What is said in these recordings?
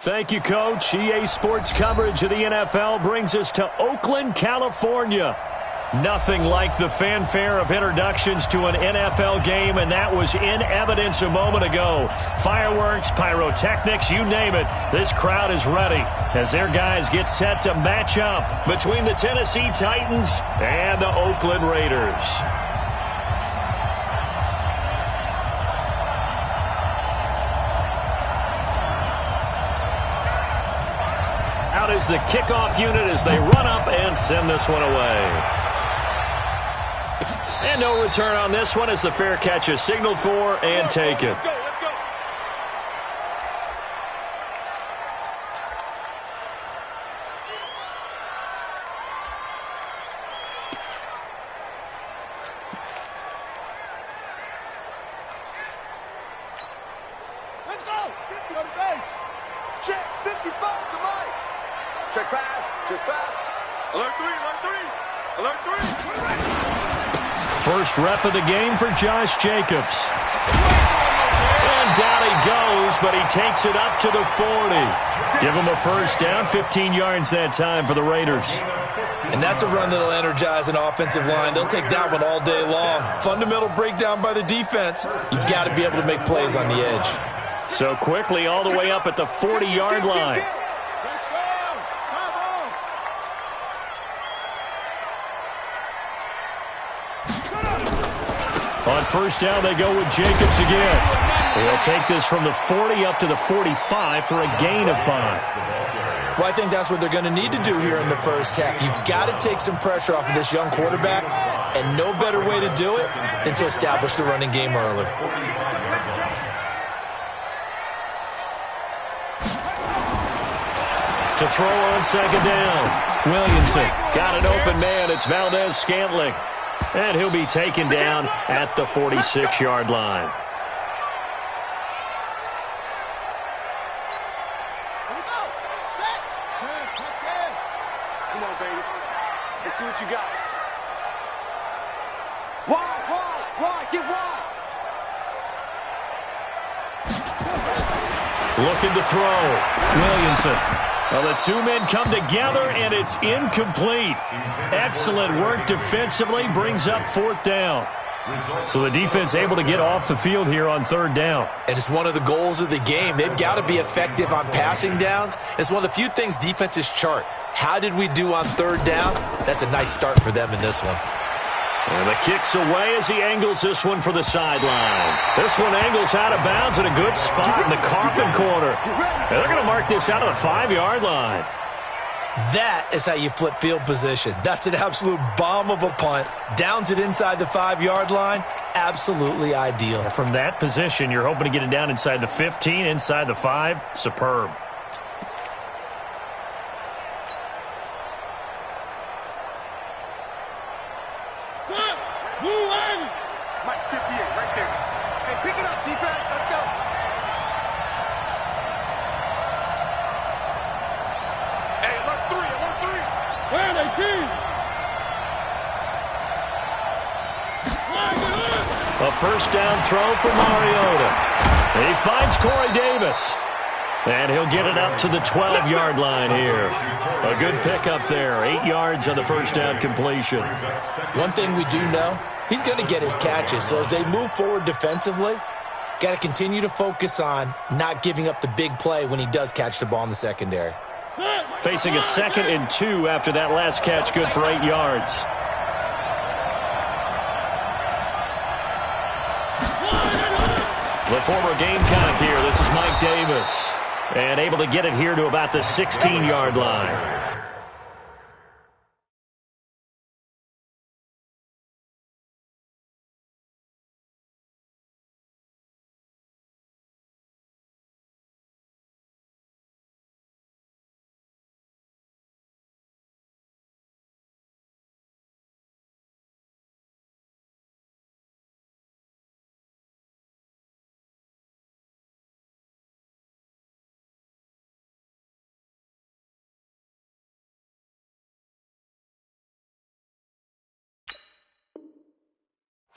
Thank you, Coach. EA Sports coverage of the NFL brings us to Oakland, California. Nothing like the fanfare of introductions to an NFL game, and that was in evidence a moment ago. Fireworks, pyrotechnics, you name it. This crowd is ready as their guys get set to match up between the Tennessee Titans and the Oakland Raiders. Out is the kickoff unit as they run up and send this one away. And no return on this one as the fair catch is signaled for and taken. Let's go. Let's go. 50 on the base. Check 55 to Mike. Check pass. Alert 3. First rep of the game for Josh Jacobs. And down he goes, but he takes it up to the 40. Give him a first down, 15 yards that time for the Raiders. And that's a run that'll energize an offensive line. They'll take that one all day long. Fundamental breakdown by the defense. You've got to be able to make plays on the edge. So quickly all the way up at the 40-yard line. On first down, they go with Jacobs again. He'll take this from the 40 up to the 45 for a gain of 5. Well, I think that's what they're going to need to do here in the first half. You've got to take some pressure off of this young quarterback, and no better way to do it than to establish the running game early. To throw on second down. Williamson got an open man. It's Valdez-Scantling. And he'll be taken down at the 46-yard line. Here we go. Set. Let's go. Come on, baby. Let's see what you got. Wide. Get wide. Looking to throw. Williamson. Well, the two men come together, and it's incomplete. Excellent work defensively, brings up fourth down. So the defense able to get off the field here on third down. And it's one of the goals of the game. They've got to be effective on passing downs. It's one of the few things defenses chart. How did we do on third down? That's a nice start for them in this one. And the kick's away as he angles this one for the sideline. This one angles out of bounds in a good spot in the coffin corner. And they're going to mark this out of the 5-yard line. That is how you flip field position. That's an absolute bomb of a punt. Downs it inside the 5-yard line. Absolutely ideal. From that position, you're hoping to get it down inside the 15, inside the 5. Superb. Mike 58 right there. Hey, pick it up, defense. Let's go. Hey, alert 3. Where are they, team? A first down throw for Mariota. He finds Corey Davis. And he'll get it up to the 12-yard line here. A good pickup there. 8 yards on the first down completion. One thing we do know, he's going to get his catches. So as they move forward defensively, got to continue to focus on not giving up the big play when he does catch the ball in the secondary. Facing a 2nd and 2 after that last catch, good for 8 yards. The former Gamecock here. This is Mike Davis. And able to get it here to about the 16-yard line.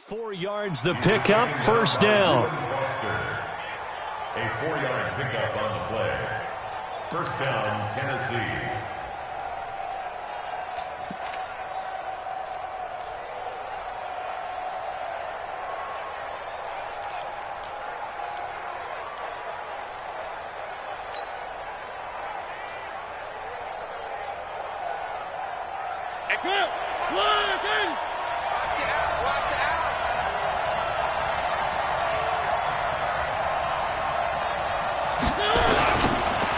Four yards the pickup, first down. A 4-yard pickup on the play. First down, Tennessee.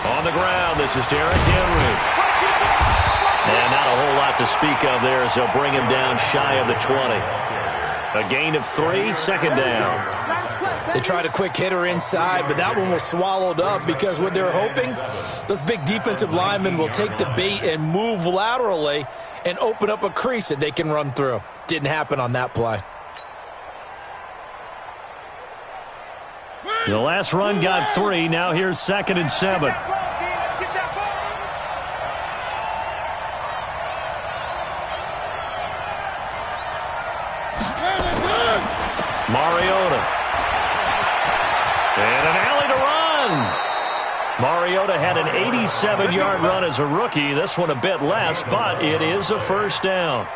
On the ground, this is Derrick Henry. And not a whole lot to speak of there as they'll bring him down shy of the 20. A gain of 3, second down. They tried a quick hitter inside, but that one was swallowed up because what they're hoping, those big defensive linemen will take the bait and move laterally and open up a crease that they can run through. Didn't happen on that play. The last run got 3. Now here's 2nd and 7. Mariota. And an alley to run. Mariota had an 87-yard run as a rookie. This one a bit less, but it is a first down.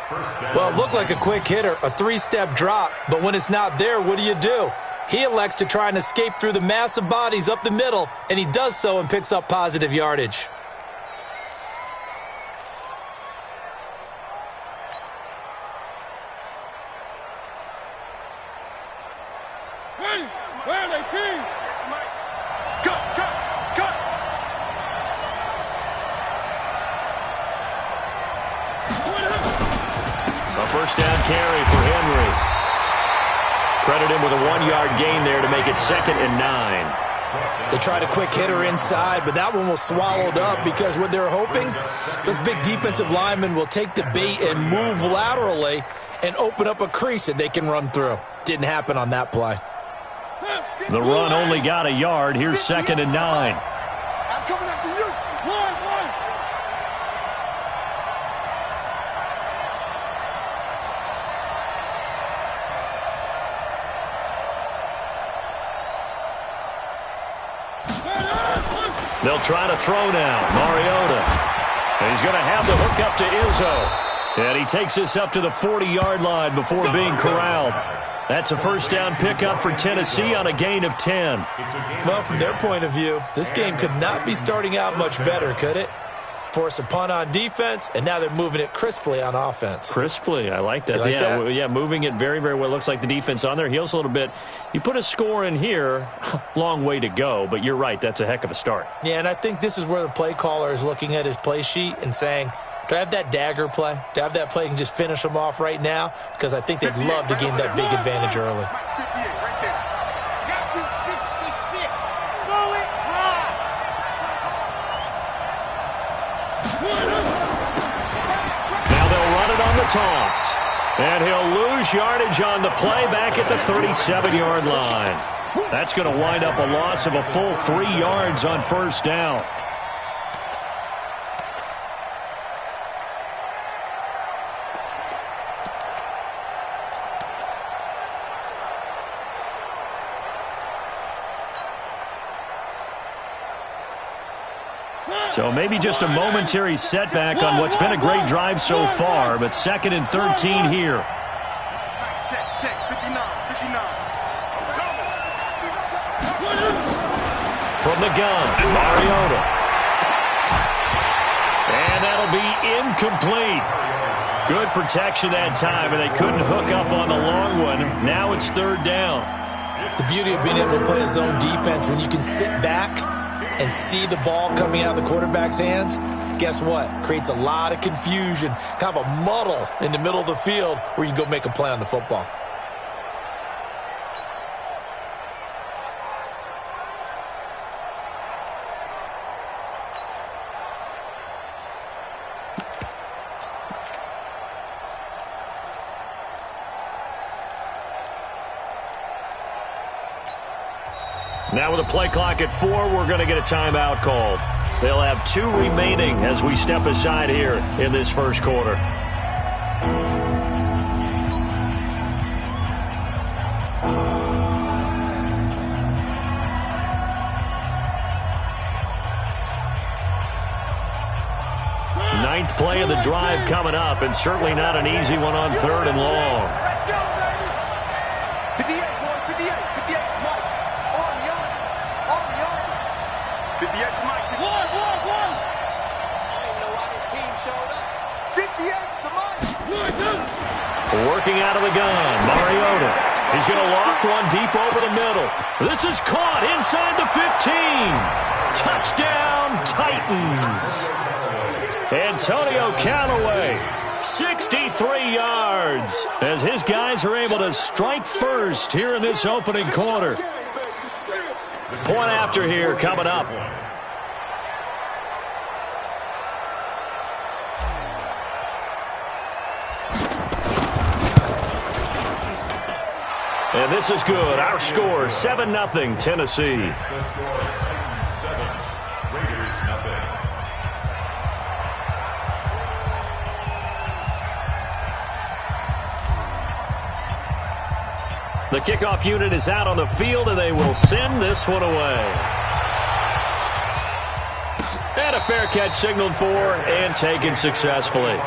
Well, it looked like a quick hitter, a 3-step drop, but when it's not there, what do? He elects to try and escape through the massive bodies up the middle, and he does so and picks up positive yardage. A first down carry for Henry. Credit him with a 1-yard gain there to make it 2nd and 9. They tried a quick hitter inside, but that one was swallowed up because what they're hoping, those big defensive linemen will take the bait and move laterally and open up a crease that they can run through. Didn't happen on that play. The run only got a yard. Here's 2nd and 9. I'm coming after you. One. They'll try to throw now. Mariota. And he's going to have the hook up to Izzo. And he takes this up to the 40-yard line before being corralled. That's a first down pickup for Tennessee on a gain of 10. Well, from their point of view, this game could not be starting out much better, could it? Force a punt on defense, and now they're moving it crisply on offense. Crisply, I like that. Yeah, moving it very, very well. Looks like the defense on their heels a little bit. You put a score in here, long way to go, but you're right, that's a heck of a start. Yeah, and I think this is where the play caller is looking at his play sheet and saying, do I have that dagger play? Do I have that play and just finish them off right now? Because I think they'd love to gain that big advantage early. Now they'll run it on the toss. And he'll lose yardage on the play back at the 37-yard line. That's going to wind up a loss of a full 3 yards on first down. So maybe just a momentary setback on what's been a great drive so far, but 2nd and 13 here. Check, 59. From the gun, Mariota. And that'll be incomplete. Good protection that time, and they couldn't hook up on the long one. Now it's 3rd down. The beauty of being able to play a zone defense when you can sit back and see the ball coming out of the quarterback's hands, guess what? Creates a lot of confusion, kind of a muddle in the middle of the field where you can go make a play on the football. Now with a play clock at 4, we're going to get a timeout called. They'll have 2 remaining as we step aside here in this first quarter. Ninth play of the drive coming up, and certainly not an easy one on 3rd and long. Let's go, baby. 58, boys, 58, 58, Mike. Army on it. Army on it. 58, Mike. One. I didn't know why this team showed up. 58 to Mike. Working out of the gun, Mariota. He's going to loft one deep over the middle. This is caught inside the 15. Touchdown, Titans. Antonio Callaway, 63 yards, as his guys are able to strike first here in this opening quarter. Point after here coming up. And this is good. Our score, 7-0, Tennessee. The kickoff unit is out on the field, and they will send this one away. And a fair catch signaled for and taken successfully.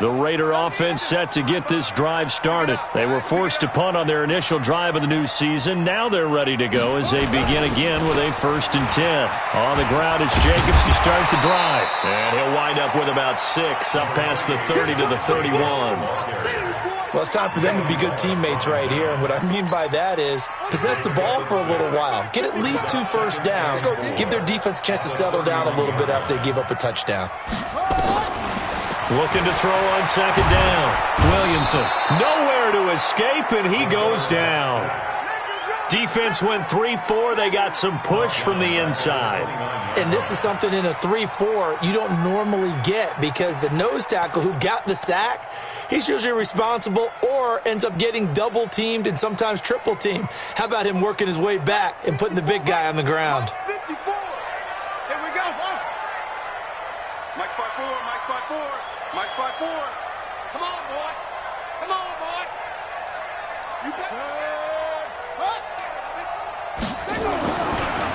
The Raider offense set to get this drive started. They were forced to punt on their initial drive of the new season. Now they're ready to go as they begin again with a 1st and 10. On the ground, it's Jacobs to start the drive. And he'll wind up with about 6 up past the 30 to the 31. Well, it's time for them to be good teammates right here. And what I mean by that is possess the ball for a little while. Get at least 2 first downs. Give their defense a chance to settle down a little bit after they give up a touchdown. Looking to throw on 2nd down. Williamson, nowhere to escape, and he goes down. Defense went 3-4. They got some push from the inside. And this is something in a 3-4 you don't normally get because the nose tackle who got the sack, he's usually responsible or ends up getting double-teamed and sometimes triple-teamed. How about him working his way back and putting the big guy on the ground? 54. Here we go. Mike 5-4, Mike 5-4. Mike 5-4. Come on, boy. Come on, boy. You got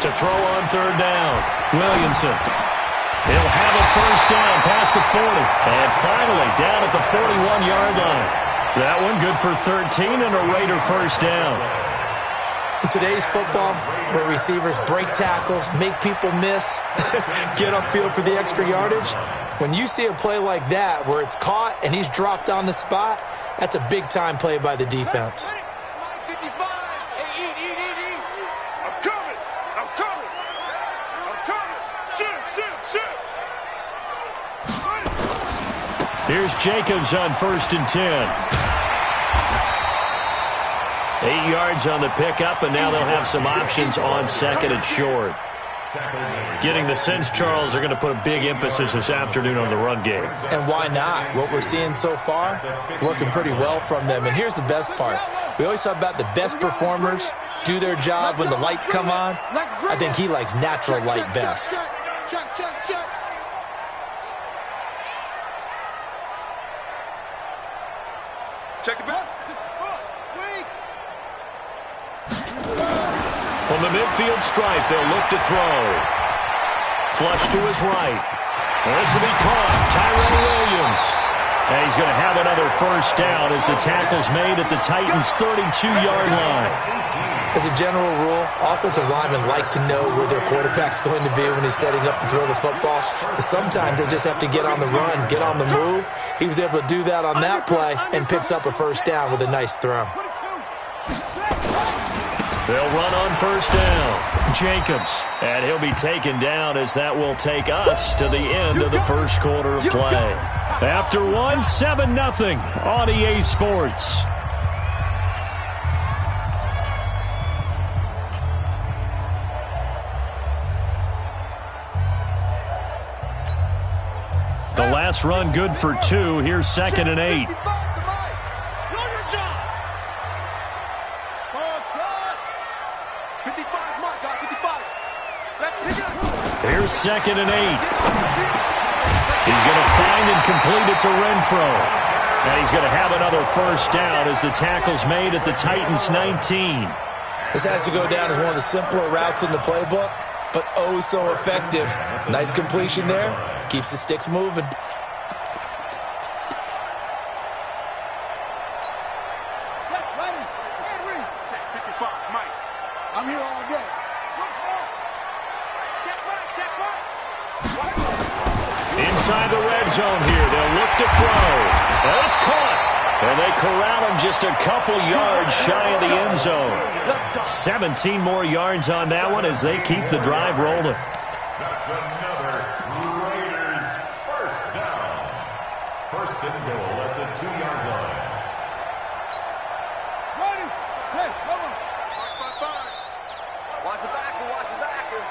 to throw on 3rd down. Williamson. He'll have a 1st down past the 40. And finally down at the 41-yard line. That one good for 13 and a Raider 1st down. In today's football, where receivers break tackles, make people miss, get upfield for the extra yardage, when you see a play like that where it's caught and he's dropped on the spot, that's a big-time play by the defense. Here's Jacobs on 1st and 10. 8 yards on the pickup, and now they'll have some options on 2nd and short. Getting the sense, Charles, are going to put a big emphasis this afternoon on the run game. And why not? What we're seeing so far, working pretty well from them. And here's the best part. We always talk about the best performers do their job when the lights come on. I think he likes natural light best. Check. Check the back. From the midfield stripe, they'll look to throw. Flush to his right. This will be caught. Tyrell Williams. And he's going to have another 1st down as the tackle's made at the Titans' 32-yard line. As a general rule, offensive linemen like to know where their quarterback's going to be when he's setting up to throw the football. But sometimes they just have to get on the run, get on the move. He was able to do that on that play and picks up a 1st down with a nice throw. They'll run on 1st down. Jacobs. And he'll be taken down as that will take us to the end of the 1st quarter of play. After one, 7-0 on EA Sports. The last run good for 2. Here's 2nd and 8. Here's 2nd and 8. He's going to find and complete it to Renfro. And he's going to have another first down as the tackle's made at the Titans' 19. This has to go down as one of the simpler routes in the playbook, but oh so effective. Nice completion there. Keeps the sticks moving. Inside the red zone here. They'll look to throw. And it's caught. And they corral him just a couple yards shy of the end zone. 17 more yards on that one as they keep the drive rolling. That's another Raiders first down. First and goal at the 2-yard line. Ready? Hey, come on. 5-5-5. Watch the backer, watch the backer.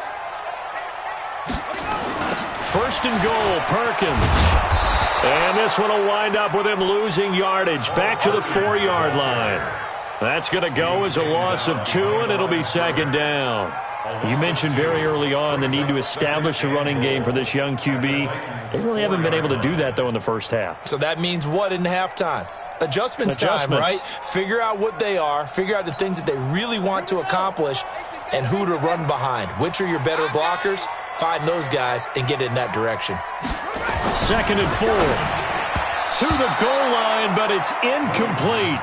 First and goal, Perkins. And this one will wind up with him losing yardage back to the 4-yard line. That's going to go as a loss of 2, and it'll be second down. You mentioned very early on the need to establish a running game for this young QB. They really haven't been able to do that, though, in the first half. So that means what in halftime? Adjustments time, right? Figure out what they are, figure out the things that they really want to accomplish, and who to run behind. Which are your better blockers? Find those guys and get in that direction. Second and 4. To the goal line, but it's incomplete.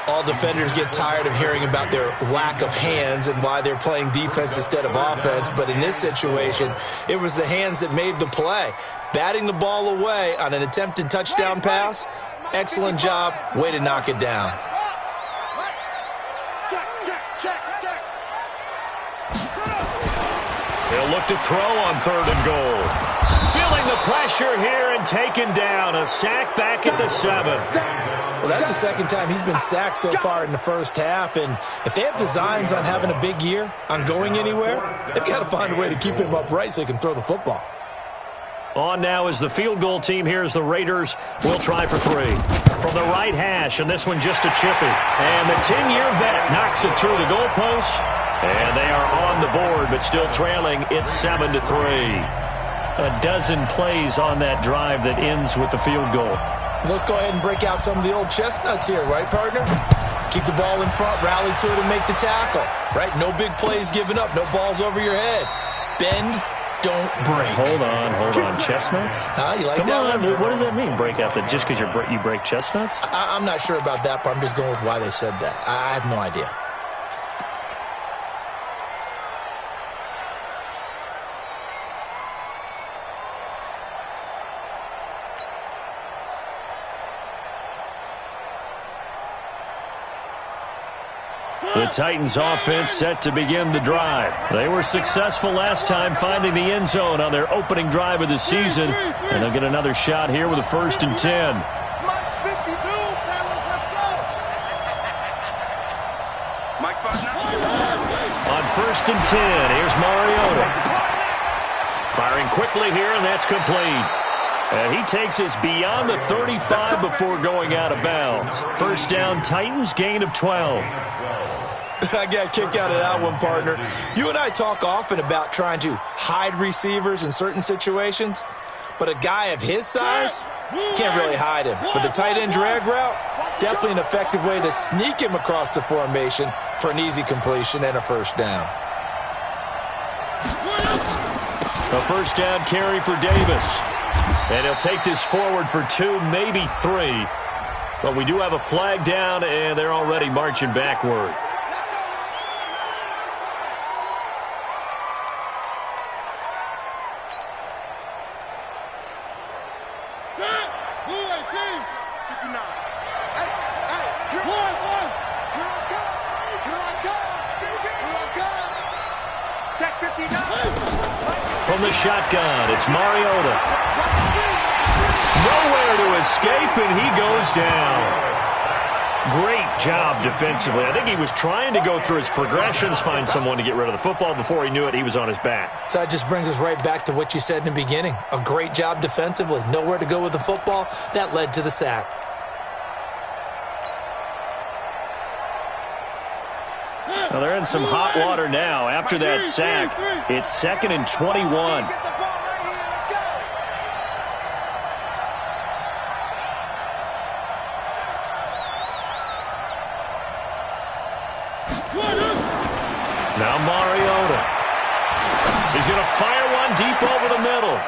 All defenders get tired of hearing about their lack of hands and why they're playing defense instead of offense. But in this situation, it was the hands that made the play. Batting the ball away on an attempted touchdown pass. Excellent job. Way to knock it down. They'll look to throw on third and goal. Feeling the pressure here and taken down. A sack back at the 7. Well, that's the second time he's been sacked so far in the first half. And if they have designs on having a big year, on going anywhere, they've got to find a way to keep him upright so he can throw the football. On now is the field goal team here as the Raiders will try for 3. From the right hash, and this one just a chippy. And the 10-year vet knocks it through the goalpost. And they are on the board, but still trailing. It's 7-3. A dozen plays on that drive that ends with the field goal. Let's go ahead and break out some of the old chestnuts here, right, partner? Keep the ball in front, rally to it, and make the tackle, right? No big plays given up, no balls over your head. Bend, don't break. Hold on. Chestnuts? You like Come that on. one? What does that mean, break out? That just because you break chestnuts? I'm not sure about that part. I'm just going with why they said that. I have no idea. The Titans offense set to begin the drive. They were successful last time finding the end zone on their opening drive of the season. And they'll get another shot here with a 1st and 10. Mike 52, fellas, let's go. Mike 59. On 1st and 10, here's Mariota. Firing quickly here, and that's complete. And he takes us beyond the 35 before going out of bounds. First down, Titans, gain of 12. I got a kick out of that one, partner. You and I talk often about trying to hide receivers in certain situations, but a guy of his size can't really hide him. But the tight end drag route, definitely an effective way to sneak him across the formation for an easy completion and a first down. A first down carry for Davis. And he'll take this forward for 2, maybe 3. But we do have a flag down, and they're already marching backward. From the shotgun, it's Mariota. Nowhere to escape, and he goes down. Great job defensively. I think he was trying to go through his progressions, find someone to get rid of the football. Before he knew it, he was on his back. So that just brings us right back to what you said in the beginning. A great job defensively. Nowhere to go with the football. That led to the sack. Well, they're in some hot water now. After that sack, it's 2nd and 21. deep over the middle.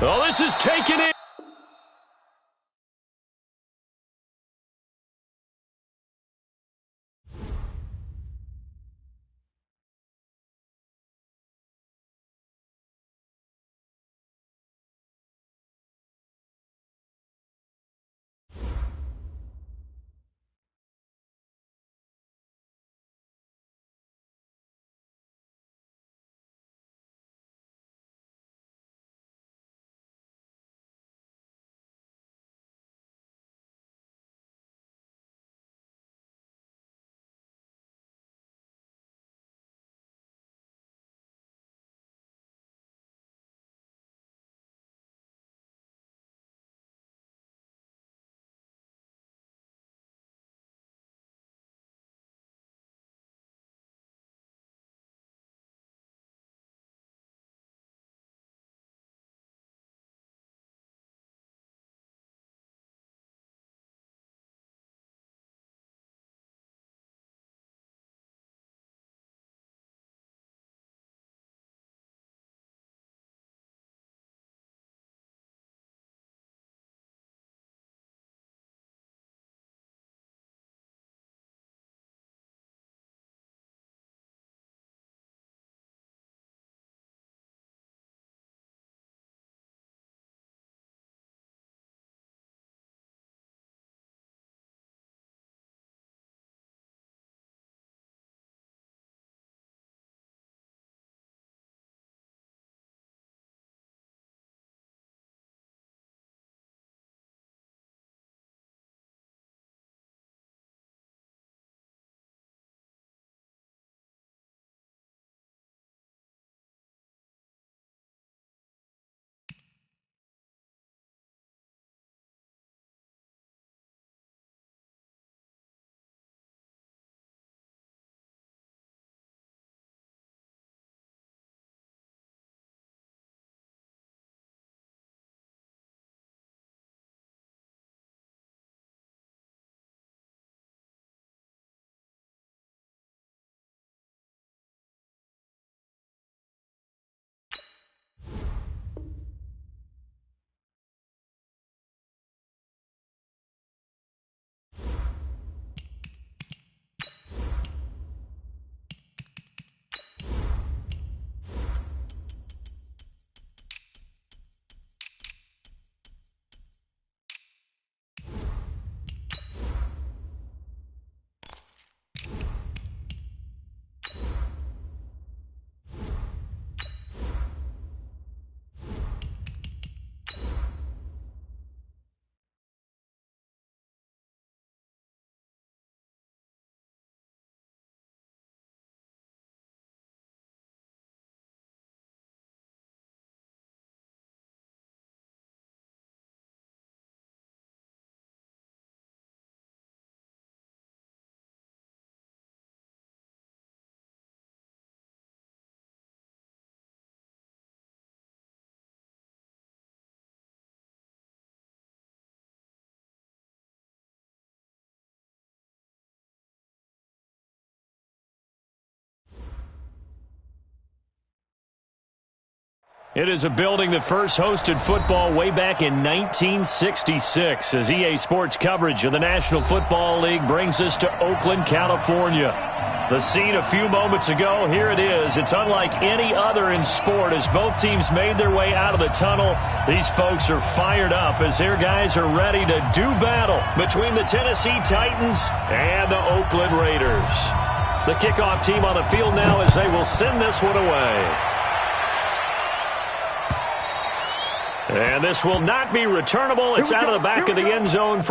Oh, this is taken in. It is a building that first hosted football way back in 1966 as EA Sports coverage of the National Football League brings us to Oakland, California. The scene a few moments ago, here it is. It's unlike any other in sport as both teams made their way out of the tunnel. These folks are fired up as their guys are ready to do battle between the Tennessee Titans and the Oakland Raiders. The kickoff team on the field now as they will send this one away. And this will not be returnable. It's out of the back of the end zone.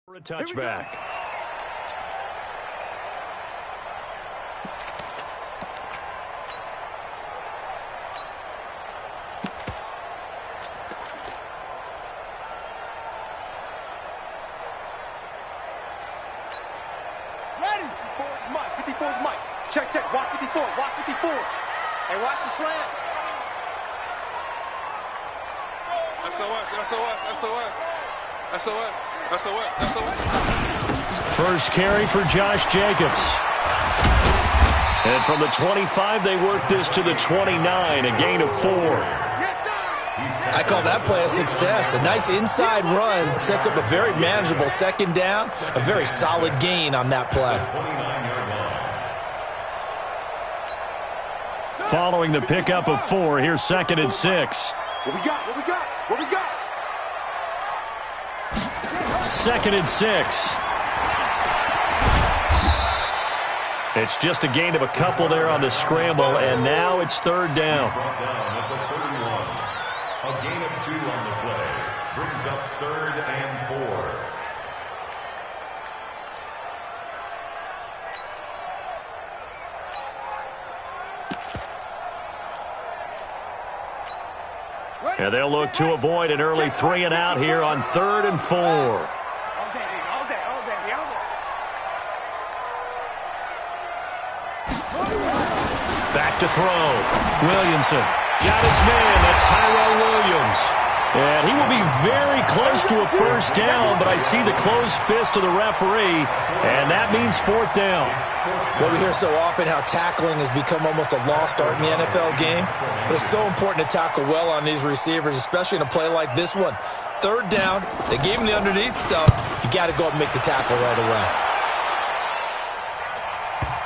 For a touchback. Check, check. Watch 54. Watch 54. Hey, watch the slant. SOS, SOS, SOS. SOS, SOS, SOS. First carry for Josh Jacobs. And from the 25, they work this to the 29, a gain of 4. I call that play a success. A nice inside run sets up a very manageable second down. A very solid gain on that play. Following the pickup of 4, here's 2nd and 6. What we got? What we got? What we got? 2nd and 6. It's just a gain of a couple there on the scramble, and now it's 3rd down. A gain of 2 on the play brings up 3rd and 4. And they'll look to avoid an early 3 and out here on 3rd and 4. Back to throw. Williamson got his man. That's Tyrell Williams. And he will be very close to a first down, but I see the closed fist of the referee, and that means 4th down. Well, we hear so often how tackling has become almost a lost art in the NFL game. But it's so important to tackle well on these receivers, especially in a play like this one. 3rd down, they gave him the underneath stuff. You got to go up and make the tackle right away.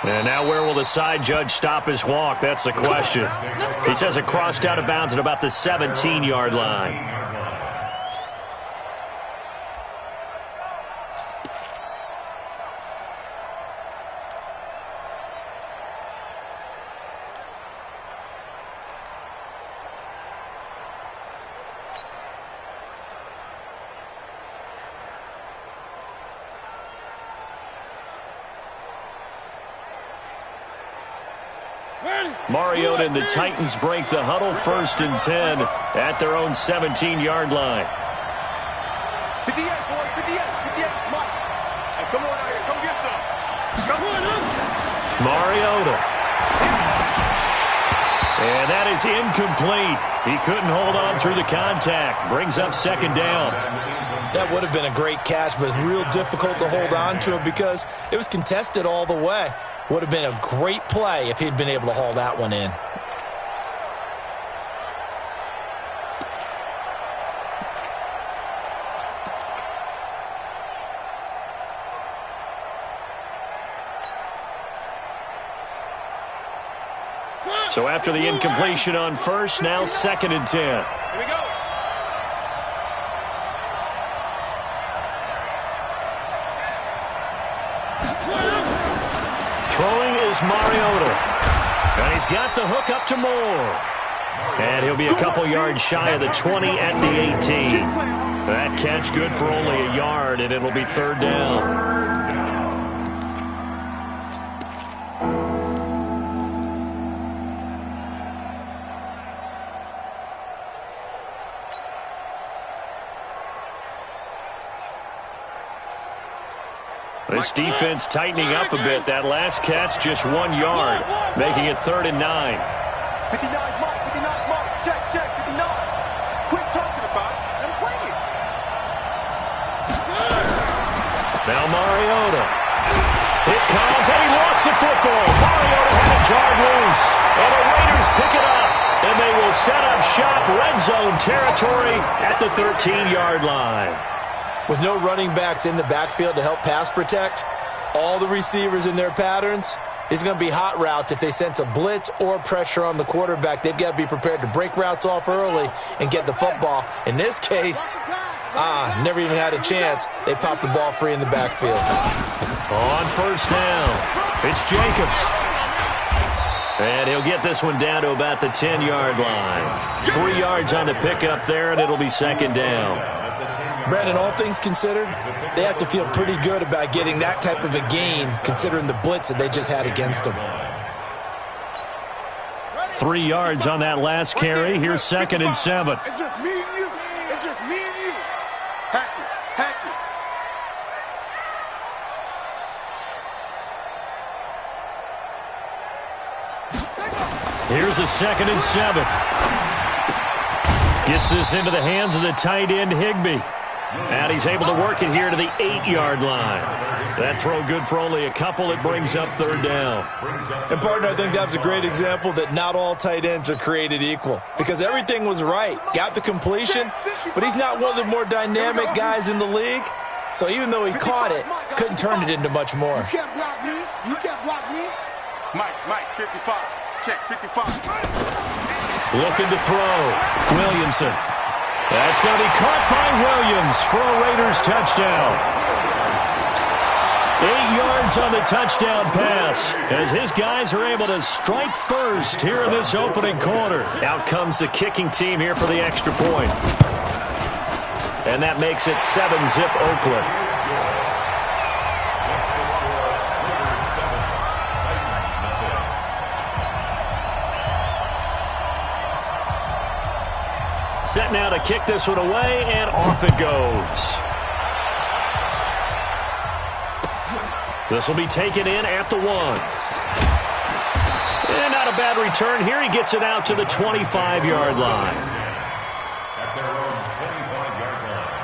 And now where will the side judge stop his walk? That's the question. He says it crossed out of bounds at about the 17-yard line. Mariota and the Titans break the huddle, 1st and 10 at their own 17-yard line. 58, boys, 58, 58. Mike. Hey, come on out here. Come get some. Come on up. Mariota. And that is incomplete. He couldn't hold on through the contact. Brings up 2nd down. That would have been a great catch, but it's real difficult to hold on to it because it was contested all the way. Would have been a great play if he'd been able to haul that one in. So after the incompletion on 1st, now 2nd and 10. Here we go. Throwing is Mariota. And he's got the hook up to Moore. And he'll be a couple yards shy of the 20 at the 18. That catch good for only a yard, and it'll be 3rd down. This defense tightening up a bit. That last catch just 1 yard, making it 3rd and 9. 59, Mike. 59, Mike. Check, check. 59. Quit talking about it and bring it. Now Mariota. It comes, and he lost the football. Mariota had it jarred loose. And the Raiders pick it up. And they will set up shop, red zone territory at the 13-yard line. With no running backs in the backfield to help pass protect, all the receivers in their patterns, it's going to be hot routes if they sense a blitz or pressure on the quarterback. They've got to be prepared to break routes off early and get the football. In this case, never even had a chance. They popped the ball free in the backfield. On 1st down, it's Jacobs. And he'll get this one down to about the 10-yard line. 3 yards on the pickup there, and it'll be 2nd down. Brandon, all things considered, they have to feel pretty good about getting that type of a gain, considering the blitz that they just had against them. 3 yards on that last carry. Here's 2nd and 7. It's just me and you. It's just me and you. Hatchet, hatchet. Here's a 2nd and 7. Gets this into the hands of the tight end, Higbee. And he's able to work it here to the 8-yard line. That throw good for only a couple. It brings up 3rd down. And, partner, I think that's a great example that not all tight ends are created equal. Because everything was right. Got the completion, but he's not one of the more dynamic guys in the league. So even though he caught it, couldn't turn it into much more. You can't block me. You can't block me. Mike, 55. Check, 55. Looking to throw. Williamson. That's going to be caught by Williams for a Raiders touchdown. 8 yards on the touchdown pass as his guys are able to strike first here in this opening quarter. Out comes the kicking team here for the extra point. And that makes it 7-zip Oakland. Set now to kick this one away, and off it goes. This will be taken in at the 1. And not a bad return here. He gets it out to the 25-yard line. At their own 25-yard line.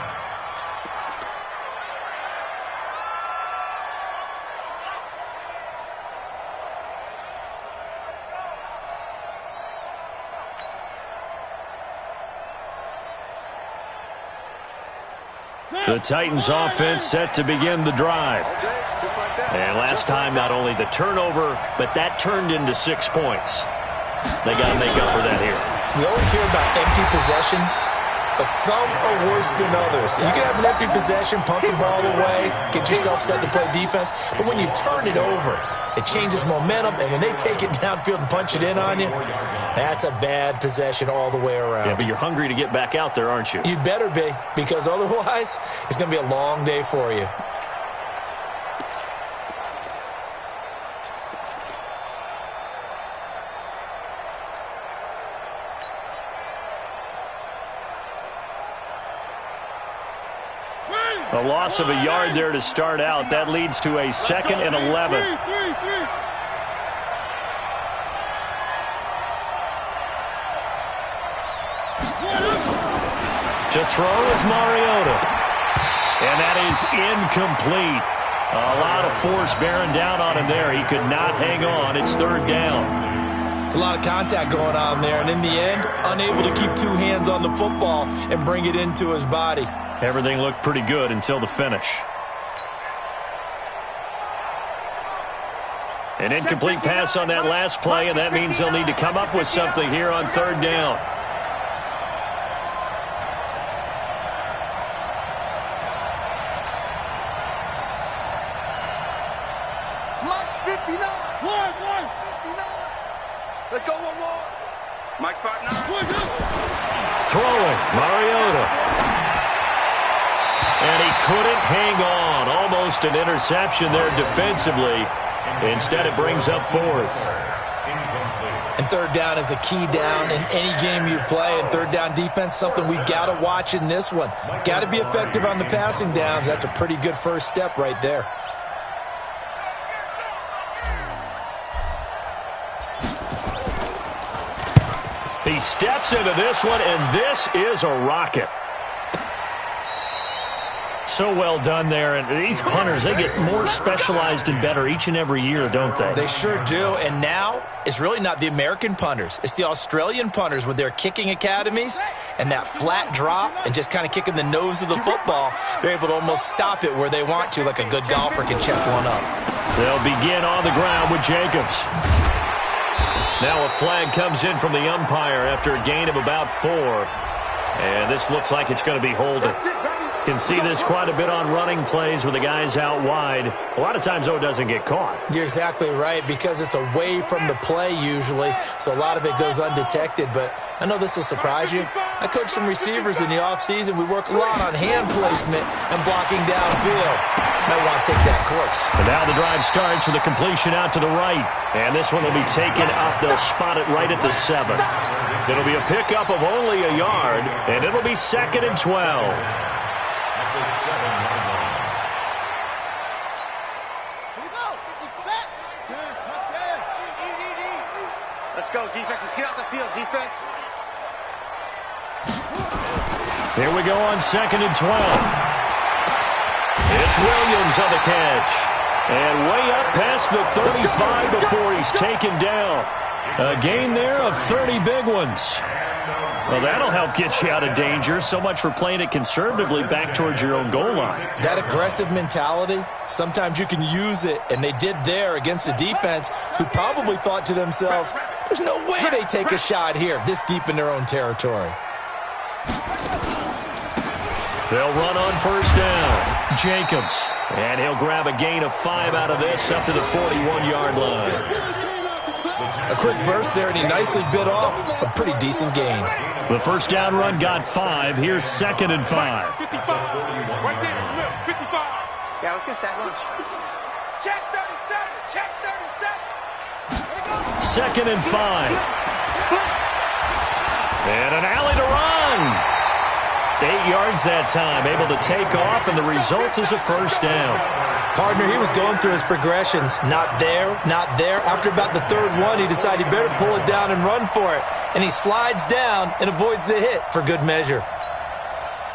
The Titans offense set to begin the drive. And last time, not only the turnover, but that turned into 6 points. They got to make up for that here. We always hear about empty possessions, but some are worse than others. You can have an empty possession, pump the ball away, get yourself set to play defense, but when you turn it over, it changes momentum, and when they take it downfield and punch it in on you, that's a bad possession all the way around. Yeah, but you're hungry to get back out there, aren't you? You'd better be, because otherwise, it's going to be a long day for you. A loss of a yard there to start out. That leads to a 2nd and 11. To throw is Mariota. And that is incomplete. A lot of force bearing down on him there. He could not hang on. It's 3rd down. It's a lot of contact going on there, and in the end, unable to keep 2 hands on the football and bring it into his body. Everything looked pretty good until the finish. An incomplete pass on that last play, and that means they'll need to come up with something here on 3rd down. Mike's 59. 59. Let's go one more. Mike's 5'9". Throwing, Mariota. And he couldn't hang on. Almost an interception there defensively. Instead, it brings up 4th. And 3rd down is a key down in any game you play. And 3rd down defense, something we've got to watch in this one. Got to be effective on the passing downs. That's a pretty good first step right there. He steps into this one, and this is a rocket. So well done there. And these punters, they get more specialized and better each and every year, don't they? They sure do. And now it's really not the American punters. It's the Australian punters with their kicking academies and that flat drop and just kind of kicking the nose of the football. They're able to almost stop it where they want to, like a good golfer can check one up. They'll begin on the ground with Jacobs. Now a flag comes in from the umpire after a gain of about 4. And this looks like it's going to be holding. Can see this quite a bit on running plays with the guys out wide. A lot of times, though, it doesn't get caught. You're exactly right, because it's away from the play usually, so a lot of it goes undetected. But I know this will surprise you. I coach some receivers in the offseason. We work a lot on hand placement and blocking downfield. Might want to take that course. And now the drive starts with a completion out to the right. And this one will be taken up. They'll spot it right at the 7. It'll be a pickup of only a yard, and it'll be 2nd and 12. Let's go, defense. Let's get out the field, defense. Here we go on 2nd and 12. It's Williams on the catch. And way up past the 35 before he's taken down. A gain there of 30 big ones. Well, that'll help get you out of danger. So much for playing it conservatively back towards your own goal line. That aggressive mentality, sometimes you can use it, and they did there against a defense who probably thought to themselves, there's no way they take a shot here this deep in their own territory. They'll run on 1st down. Jacobs. And he'll grab a gain of 5 out of this up to the 41-yard line. A quick burst there, and he nicely bit off a pretty decent gain. The 1st down run got 5. Here's 2nd and 5. 55. Right there, 55. Yeah, let's get sack lunch. Check 37. Check 37. 2nd and 5. And an alley to run. 8 yards that time, able to take off, and the result is a 1st down. Partner, he was going through his progressions. Not there, not there. After about the 3rd one, he decided he better pull it down and run for it. And he slides down and avoids the hit for good measure.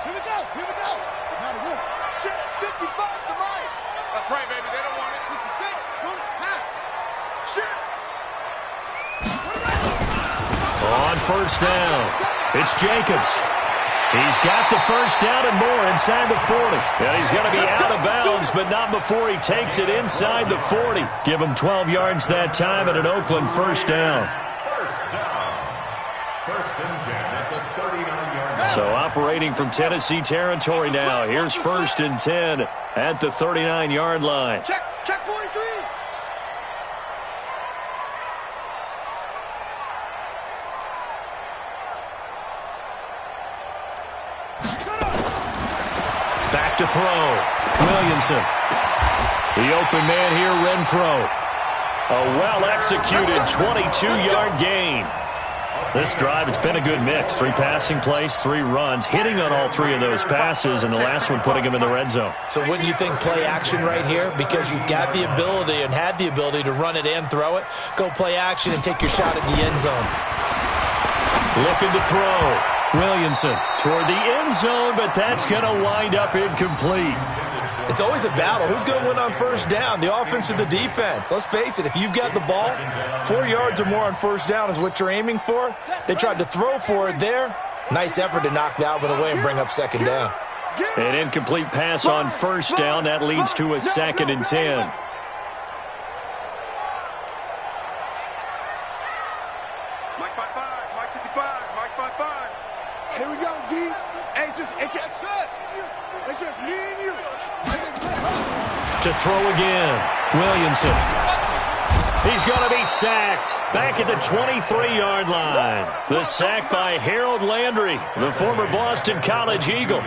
Here we go. Here we go. Check 55 to Mike. That's right, baby. They don't want it. 56. Pull it. Half. Shit. On 1st down, it's Jacobs. He's got the 1st down and more inside the 40. And he's going to be out of bounds, but not before he takes it inside the 40. Give him 12 yards that time and an Oakland 1st down. 1st and 10 at the 39-yard line. So operating from Tennessee territory now. Here's 1st and 10 at the 39-yard line. Check 43. Back to throw. Williamson. The open man here, Renfro. A well-executed 22-yard gain. This drive, it's been a good mix. 3 passing plays, 3 runs, hitting on all 3 of those passes, and the last one putting him in the red zone. So wouldn't you think play action right here? Because you've got the ability and had the ability to run it and throw it. Go play action and take your shot at the end zone. Looking to throw. Williamson toward the end zone, but that's going to wind up incomplete. It's always a battle. Who's going to win on 1st down, the offense or the defense? Let's face it, if you've got the ball, 4 yards or more on 1st down is what you're aiming for. They tried to throw for it there. Nice effort to knock that one away and bring up 2nd down. An incomplete pass on 1st down. That leads to a 2nd and 10. Mike 55, Mike 55, Mike 55. Here we go, D. Hey, it's just me and you. To throw again. Williamson. He's going to be sacked. Back at the 23-yard line. The sack by Harold Landry, the former Boston College Eagle.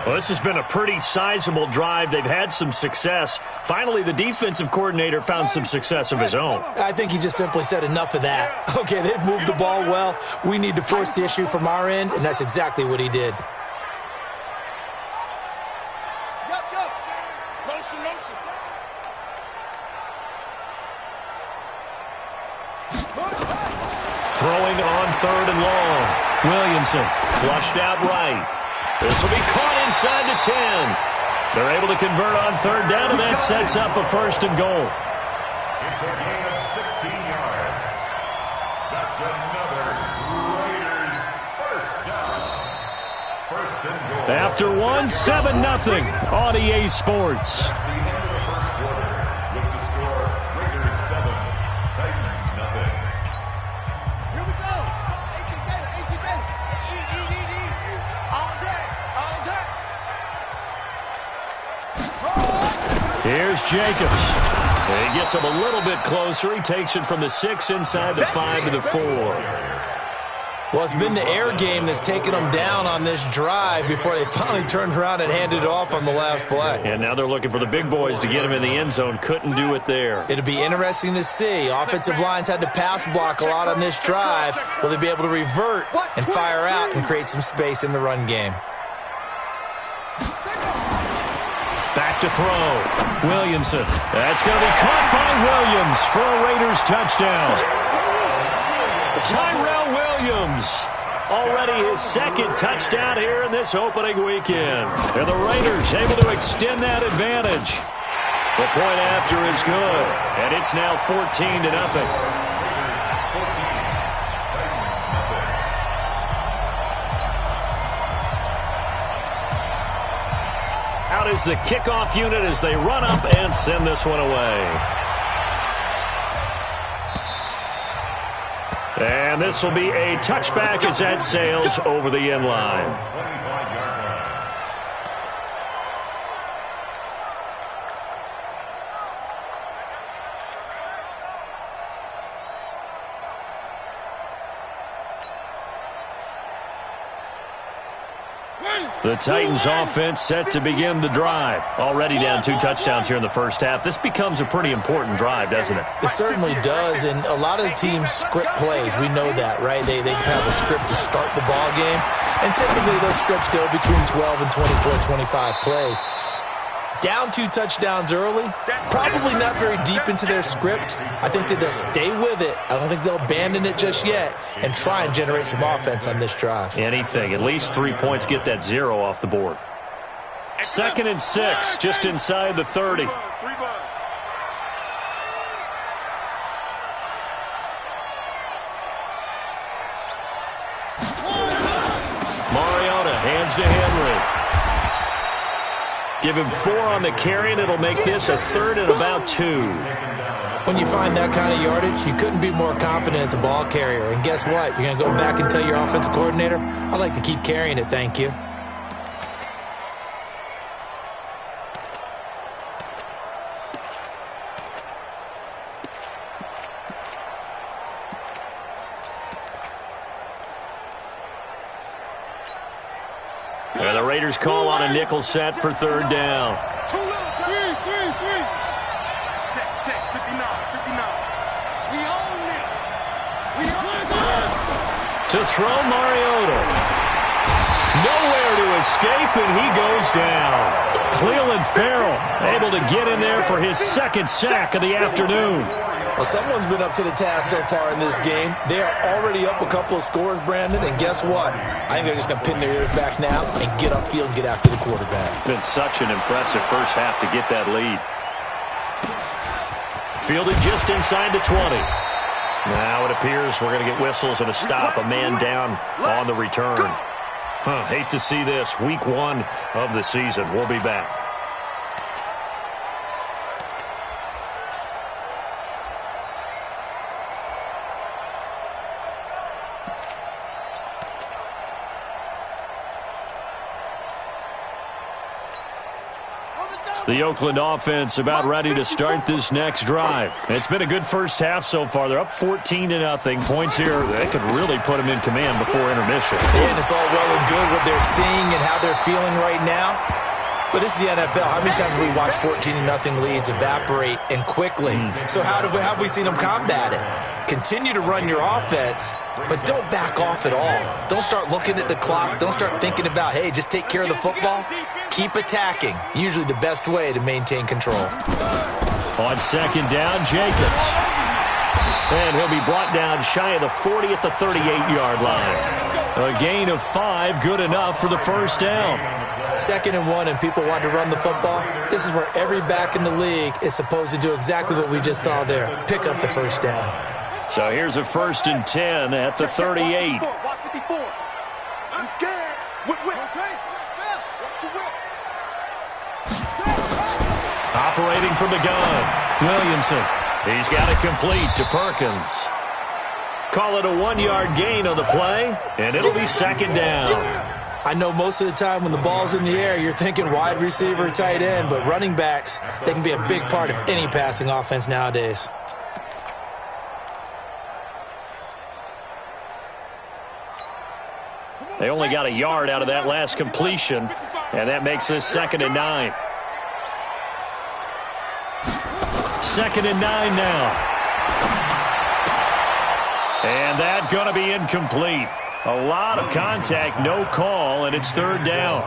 Well, this has been a pretty sizable drive. They've had some success. Finally, the defensive coordinator found some success of his own. I think he just simply said enough of that. Okay, they've moved the ball well. We need to force the issue from our end, and that's exactly what he did. Throwing on 3rd and long. Williamson flushed out right. This will be caught inside the 10. They're able to convert on 3rd down, and that sets up a 1st and goal. It's a gain of 16 yards. That's another Raiders 1st down. 1st and goal. After 7-0 on EA Sports. That's the end of the 1st quarter with the score Raiders 7, Titans 0. Here we go. All day. Here's Jacobs. He gets him a little bit closer. He takes it from the 6 inside the 5 to the 4. Well, it's been the air game that's taken them down on this drive before they finally turned around and handed it off on the last play. And now they're looking for the big boys to get him in the end zone. Couldn't do it there. It'll be interesting to see. Offensive lines had to pass block a lot on this drive. Will they be able to revert and fire out and create some space in the run game? Back to throw. Williamson. That's going to be caught by Williams for a Raiders touchdown. Tyrell Williams. Already his second touchdown here in this opening weekend. And the Raiders able to extend that advantage. The point after is good. And it's now 14-0. Out is the kickoff unit as they run up and send this one away. And this will be a touchback as that sails over the end line. The Titans offense set to begin the drive. Already down 2 touchdowns here in the first half. This becomes a pretty important drive, doesn't it? It certainly does, and a lot of the teams script plays. We know that, right? They have a script to start the ball game, and typically those scripts go between 12 and 24, 25 plays. Down 2 touchdowns early, probably not very deep into their script. I think that they'll stay with it. I don't think they'll abandon it just yet and try and generate some offense on this drive. Anything. At least 3 points, get that 0 off the board. 2nd and 6, just inside the 30. Mariota hands to Henry. Give him 4 on the carry, and it'll make this a 3rd and about 2. When you find that kind of yardage, you couldn't be more confident as a ball carrier. And guess what? You're going to go back and tell your offensive coordinator, I'd like to keep carrying it, thank you. And the Raiders call on a nickel set for 3rd down. Check, 59, 59. We own it. We own it. To throw Mariota. Nowhere to escape, and he goes down. Cleveland Farrell able to get in there for his 2nd sack of the afternoon. Well, someone's been up to the task so far in this game. They are already up a couple of scores, Brandon, and guess what? I think they're just going to pin their ears back now and get upfield and get after the quarterback. Been such an impressive first half to get that lead. Fielded just inside the 20. Now it appears we're going to get whistles and a stop, a man down on the return. Hate to see this. Week 1 of the season. We'll be back. The Oakland offense about ready to start this next drive. It's been a good first half so far. They're up 14-0. Points here, they could really put them in command before intermission. And it's all well and good what they're seeing and how they're feeling right now. But this is the NFL. How many times have we watched 14-0 leads evaporate and quickly? So how have we seen them combat it? Continue to run your offense, but don't back off at all. Don't start looking at the clock. Don't start thinking about, hey, just take care of the football. Keep attacking. Usually the best way to maintain control. On 2nd down, Jacobs. And he'll be brought down shy of the 40 at the 38-yard line. A gain of 5, good enough for the first down. 2nd and 1, and people want to run the football. This is where every back in the league is supposed to do exactly what we just saw there. Pick up the first down. So here's a 1st and 10 at the 38. Watch 54. I'm scared. Whip. Operating from the gun, Williamson. He's got it complete to Perkins. Call it a 1-yard gain on the play, and it'll be 2nd down. I know most of the time when the ball's in the air, you're thinking wide receiver, tight end, but running backs, they can be a big part of any passing offense nowadays. They only got a yard out of that last completion, and that makes this 2nd and 9. 2nd and 9 now. And that's going to be incomplete. A lot of contact, no call, and it's third down.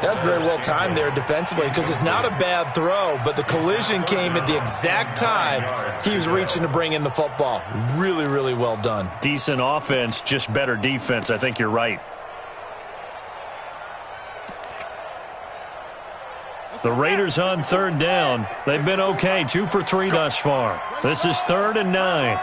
That's very well timed there defensively because it's not a bad throw, but the collision came at the exact time he was reaching to bring in the football. Really, really well done. Decent offense, just better defense. I think you're right. The Raiders on third down. They've been okay, 2 for 3 thus far. This is 3rd and 9.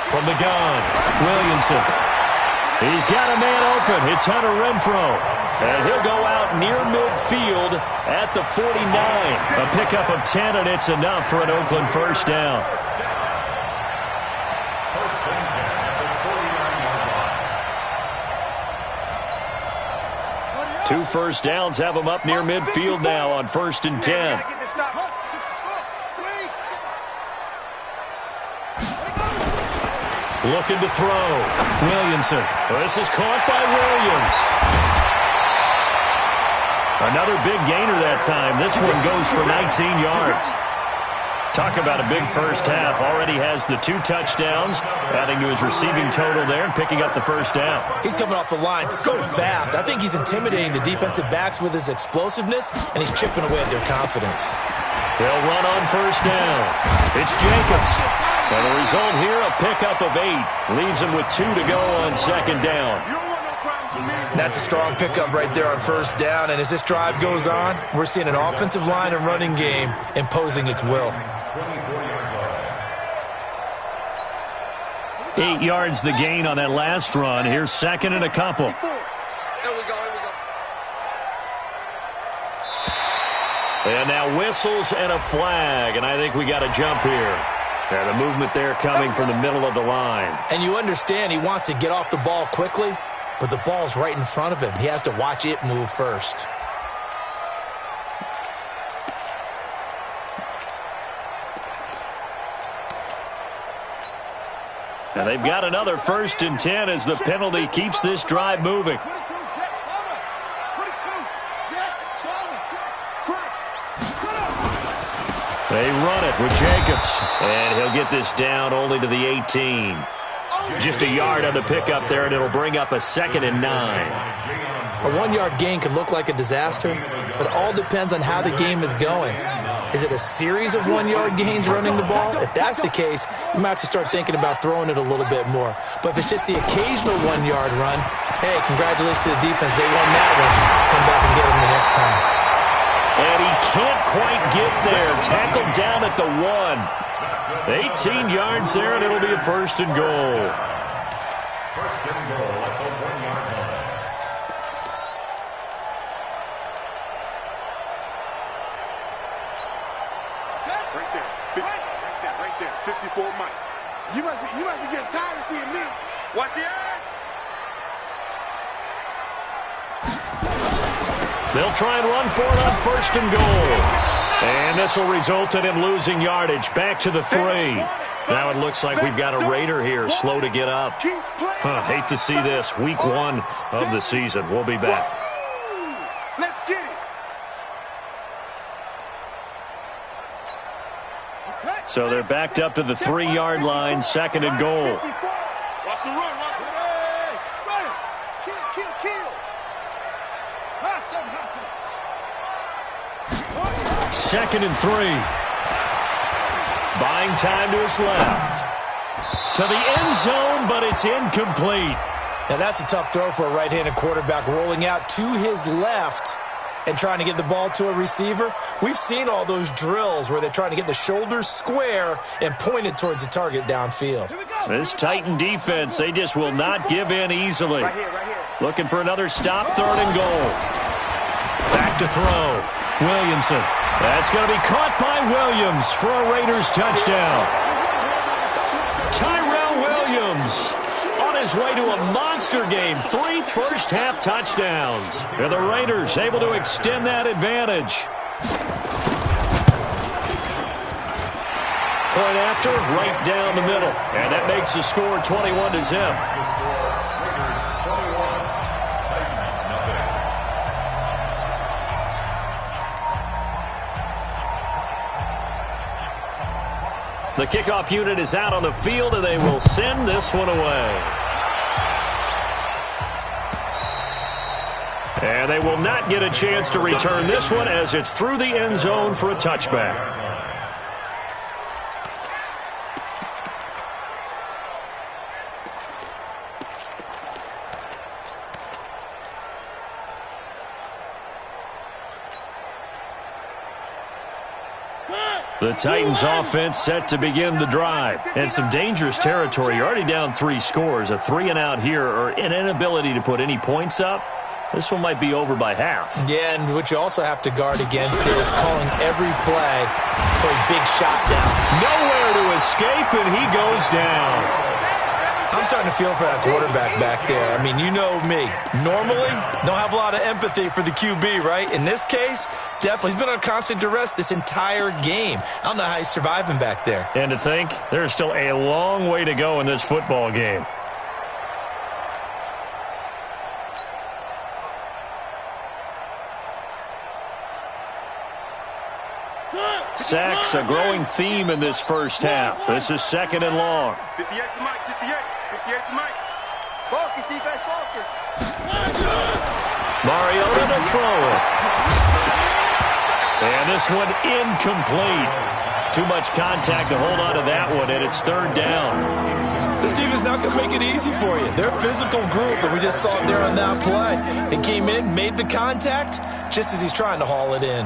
From the gun, Williamson. He's got a man open. It's Hunter Renfrow. And he'll go out near midfield at the 49. A pickup of 10, and it's enough for an Oakland first down. First and 10 at the 49-yard line. 2 first downs have them up near midfield now on 1st and 10. Looking to throw. Williamson. This is caught by Williams. Another big gainer that time. This one goes for 19 yards. Talk about a big first half. Already has the 2 touchdowns, adding to his receiving total there and picking up the first down. He's coming off the line so fast. I think he's intimidating the defensive backs with his explosiveness, and he's chipping away at their confidence. They'll run on first down. It's Jacobs. And the result here, a pickup of 8. Leaves him with 2 to go on 2nd down. That's a strong pickup right there on first down. And as this drive goes on, we're seeing an offensive line and running game imposing its will. 8 yards the gain on that last run. Here's 2nd and a couple. And now whistles and a flag. And I think we got a jump here. And the movement there coming from the middle of the line. And you understand he wants to get off the ball quickly, but the ball's right in front of him. He has to watch it move first. And they've got another 1st and 10 as the penalty keeps this drive moving. They run it with Jacobs. And he'll get this down only to the 18. Just a yard on the pickup there, and it'll bring up a 2nd and 9. A 1-yard gain can look like a disaster, but it all depends on how the game is going. Is it a series of 1-yard gains running the ball? If that's the case, you might have to start thinking about throwing it a little bit more. But if it's just the occasional 1-yard run, hey, congratulations to the defense. They won that one. Come back and get them the next time. And he can't quite get there. Tackled down at the 1. 18 yards there, and it'll be a 1st and goal. 1st and goal at the 1-yard line. Right there. 54 Mike. You must be getting tired of seeing me. Watch the eye. They'll try and run for it on 1st and goal. And this will result in him losing yardage. Back to the 3. Now it looks like we've got a Raider here, slow to get up. Hate to see this. Week 1 of the season. We'll be back. Let's get it. So they're backed up to the 3-yard line, 2nd and goal. Watch the run. Kill. Hustle. 2nd and 3. Buying time to his left. To the end zone, but it's incomplete. Now that's a tough throw for a right-handed quarterback, rolling out to his left and trying to get the ball to a receiver. We've seen all those drills where they're trying to get the shoulders square and pointed towards the target downfield. This Titan defense, they just will not give in easily. Right here. Looking for another stop, 3rd and goal. Back to throw. Williamson. That's going to be caught by Williams for a Raiders touchdown. Tyrell Williams on his way to a monster game. 3 first-half touchdowns. And the Raiders able to extend that advantage. Point after, right down the middle. And that makes the score 21-0. The kickoff unit is out on the field, and they will send this one away. And they will not get a chance to return this one as it's through the end zone for a touchback. The Titans offense set to begin the drive. And some dangerous territory. You're already down 3 scores. A 3-and-out here or an inability to put any points up. This one might be over by half. Yeah, and what you also have to guard against is calling every play for a big shot down. Nowhere to escape, and he goes down. I'm starting to feel for that quarterback back there. I mean, you know me. Normally, don't have a lot of empathy for the QB, right? In this case, definitely. He's been on constant duress this entire game. I don't know how he's surviving back there. And to think, there's still a long way to go in this football game. Sacks, a growing theme in this first half. This is 2nd and long. 58 to Mike, 58 to Mike. Focus, defense, focus. Mariota to throw it. And this one incomplete. Too much contact to hold on to that one, and it's 3rd down. This defense not going to make it easy for you. They're a physical group, and we just saw it there on that play. They came in, made the contact, just as he's trying to haul it in.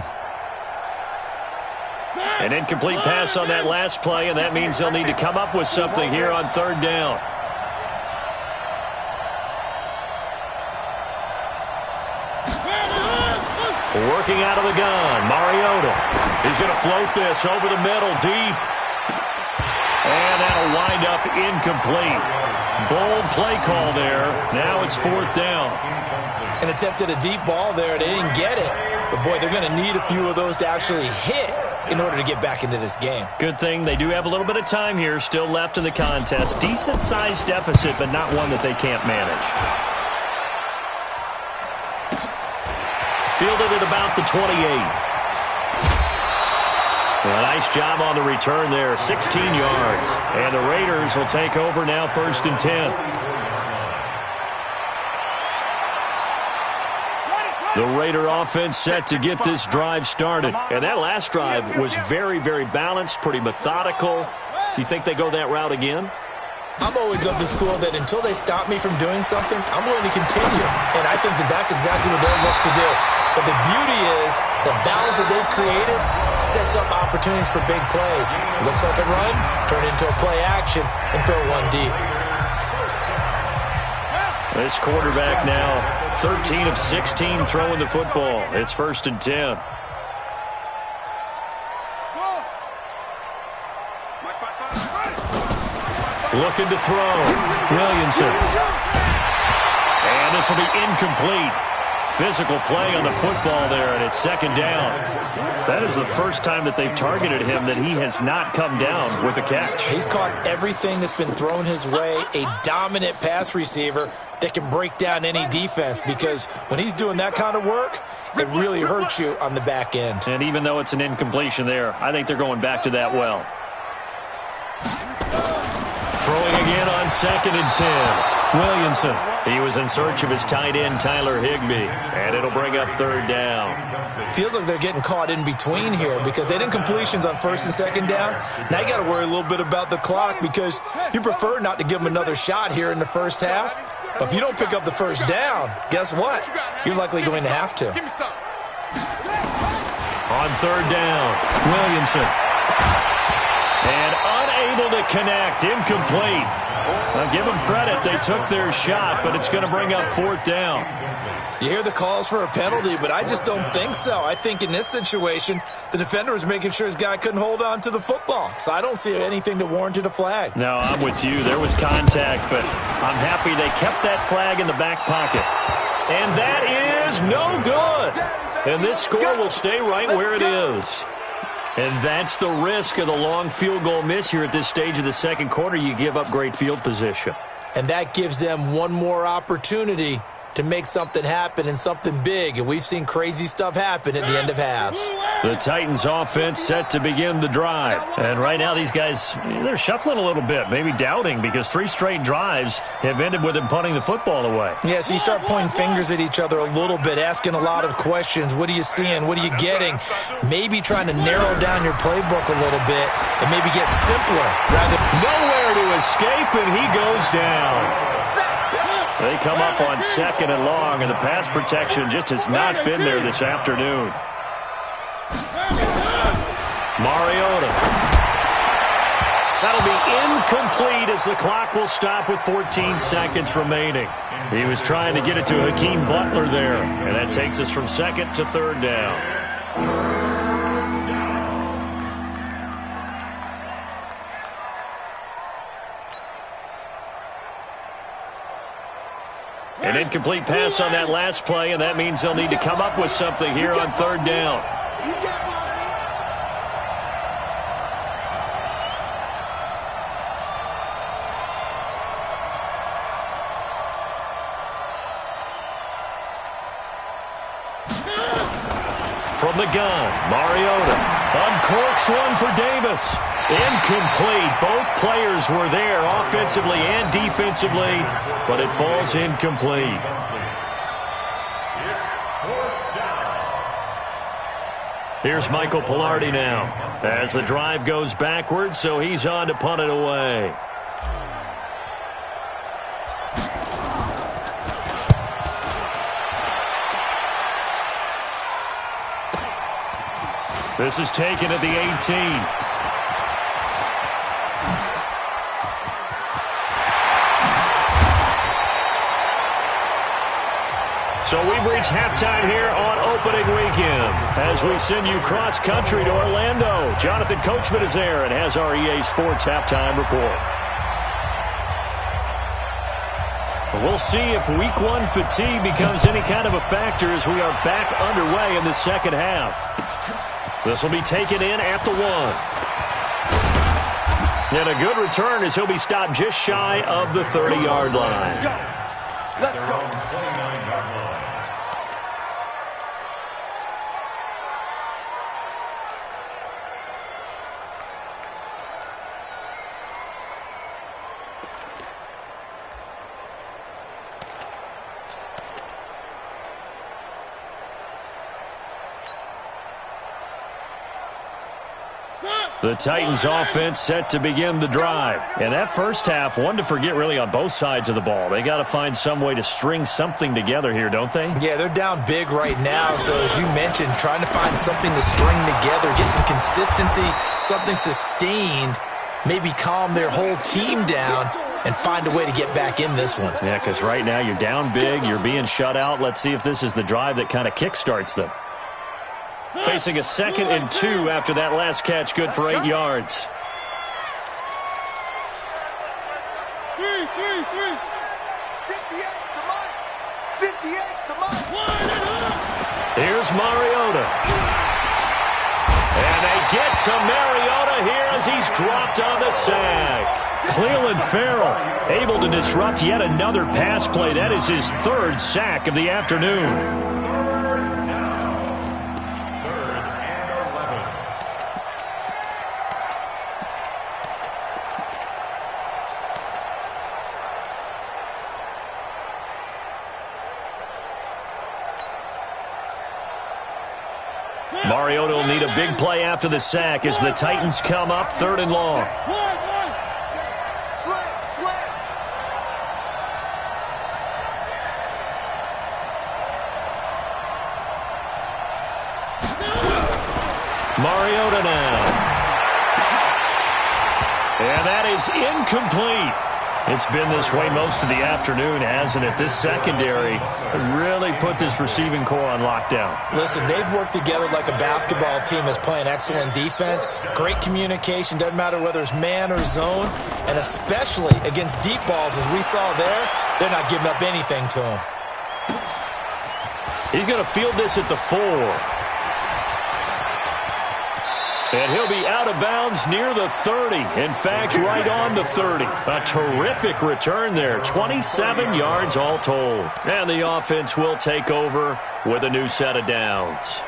An incomplete pass on that last play, and that means they'll need to come up with something here on 3rd down. Working out of the gun, Mariota. He's going to float this over the middle, deep. And that'll wind up incomplete. Bold play call there. Now it's 4th down. An attempt at a deep ball there. They didn't get it. But, boy, they're going to need a few of those to actually hit in order to get back into this game. Good thing they do have a little bit of time here still left in the contest. Decent-sized deficit, but not one that they can't manage. Fielded at about the 28. Well, nice job on the return there, 16 yards. And the Raiders will take over now 1st and 10. The Raider offense set to get this drive started. And that last drive was very, very balanced, pretty methodical. You think they go that route again? I'm always of the school that until they stop me from doing something, I'm going to continue. And I think that that's exactly what they'll look to do. But the beauty is the balance that they've created sets up opportunities for big plays. Looks like a run, turn into a play action, and throw one deep. This quarterback now 13 of 16 throwing the football. It's 1st and 10. Looking to throw. Williamson. And this will be incomplete. Physical play on the football there, and it's 2nd down. That is the first time that they've targeted him that he has not come down with a catch. He's caught everything that's been thrown his way, a dominant pass receiver that can break down any defense, because when he's doing that kind of work, it really hurts you on the back end. And even though it's an incompletion there, I think they're going back to that well. Throwing again on 2nd and 10. Williamson. He was in search of his tight end, Tyler Higbee. And it'll bring up 3rd down. Feels like they're getting caught in between here because they didn't completions on 1st and 2nd down. Now you got to worry a little bit about the clock because you prefer not to give them another shot here in the first half. But if you don't pick up the 1st down, guess what? You're likely going to have to. On 3rd down, Williamson. And unable to connect, incomplete. I'll give them credit. They took their shot, but it's going to bring up 4th down. You hear the calls for a penalty, but I just don't think so. I think in this situation, the defender was making sure his guy couldn't hold on to the football. So I don't see anything that warranted a flag. No, I'm with you. There was contact, but I'm happy they kept that flag in the back pocket. And that is no good. And this score will stay right where it is. And that's the risk of the long field goal miss here at this stage of the 2nd quarter. You give up great field position. And that gives them one more opportunity to make something happen and something big, and we've seen crazy stuff happen at the end of halves. The Titans offense set to begin the drive. And right now these guys, they're shuffling a little bit, maybe doubting, because 3 straight drives have ended with them punting the football away. Yeah, so you start pointing fingers at each other a little bit, asking a lot of questions. What are you seeing? What are you getting? Maybe trying to narrow down your playbook a little bit and maybe get simpler. Nowhere to escape, and he goes down. They come up on 2nd and long, and the pass protection just has not been there this afternoon. Mariota. That'll be incomplete as the clock will stop with 14 seconds remaining. He was trying to get it to Hakeem Butler there, and that takes us from 2nd to 3rd down. An incomplete pass on that last play, and that means they'll need to come up with something here on 3rd down. From the gun, Mariota uncorks one for Davis. Incomplete. Both players were there offensively and defensively, but it falls incomplete. Here's Michael Pilardi now as the drive goes backwards, so he's on to punt it away. This is taken at the 18. So we've reached halftime here on opening weekend as we send you cross-country to Orlando. Jonathan Coachman is there and has our EA Sports halftime report. We'll see if Week 1 fatigue becomes any kind of a factor as we are back underway in the second half. This will be taken in at the 1. And a good return as he'll be stopped just shy of the 30-yard line. Let's go. The Titans offense set to begin the drive. And that first half, one to forget really on both sides of the ball. They got to find some way to string something together here, don't they? Yeah, they're down big right now. So as you mentioned, trying to find something to string together, get some consistency, something sustained, maybe calm their whole team down and find a way to get back in this one. Yeah, because right now you're down big, you're being shut out. Let's see if this is the drive that kind of kickstarts them. Facing a 2nd and 2 after that last catch, good for 8 yards. 3. 58 to Mike. Here's Mariota. And they get to Mariota here as he's dropped on the sack. Cleveland Farrell able to disrupt yet another pass play. That is his 3rd sack of the afternoon. Mariota will need a big play after the sack as the Titans come up 3rd and long. Mariota now. And that is incomplete. It's been this way most of the afternoon, hasn't it? This secondary really put this receiving core on lockdown. Listen, they've worked together like a basketball team that's playing excellent defense. Great communication, doesn't matter whether it's man or zone. And especially against deep balls, as we saw there, they're not giving up anything to him. He's going to field this at the 4. And he'll be out of bounds near the 30. In fact, right on the 30. A terrific return there. 27 yards all told. And the offense will take over with a new set of downs.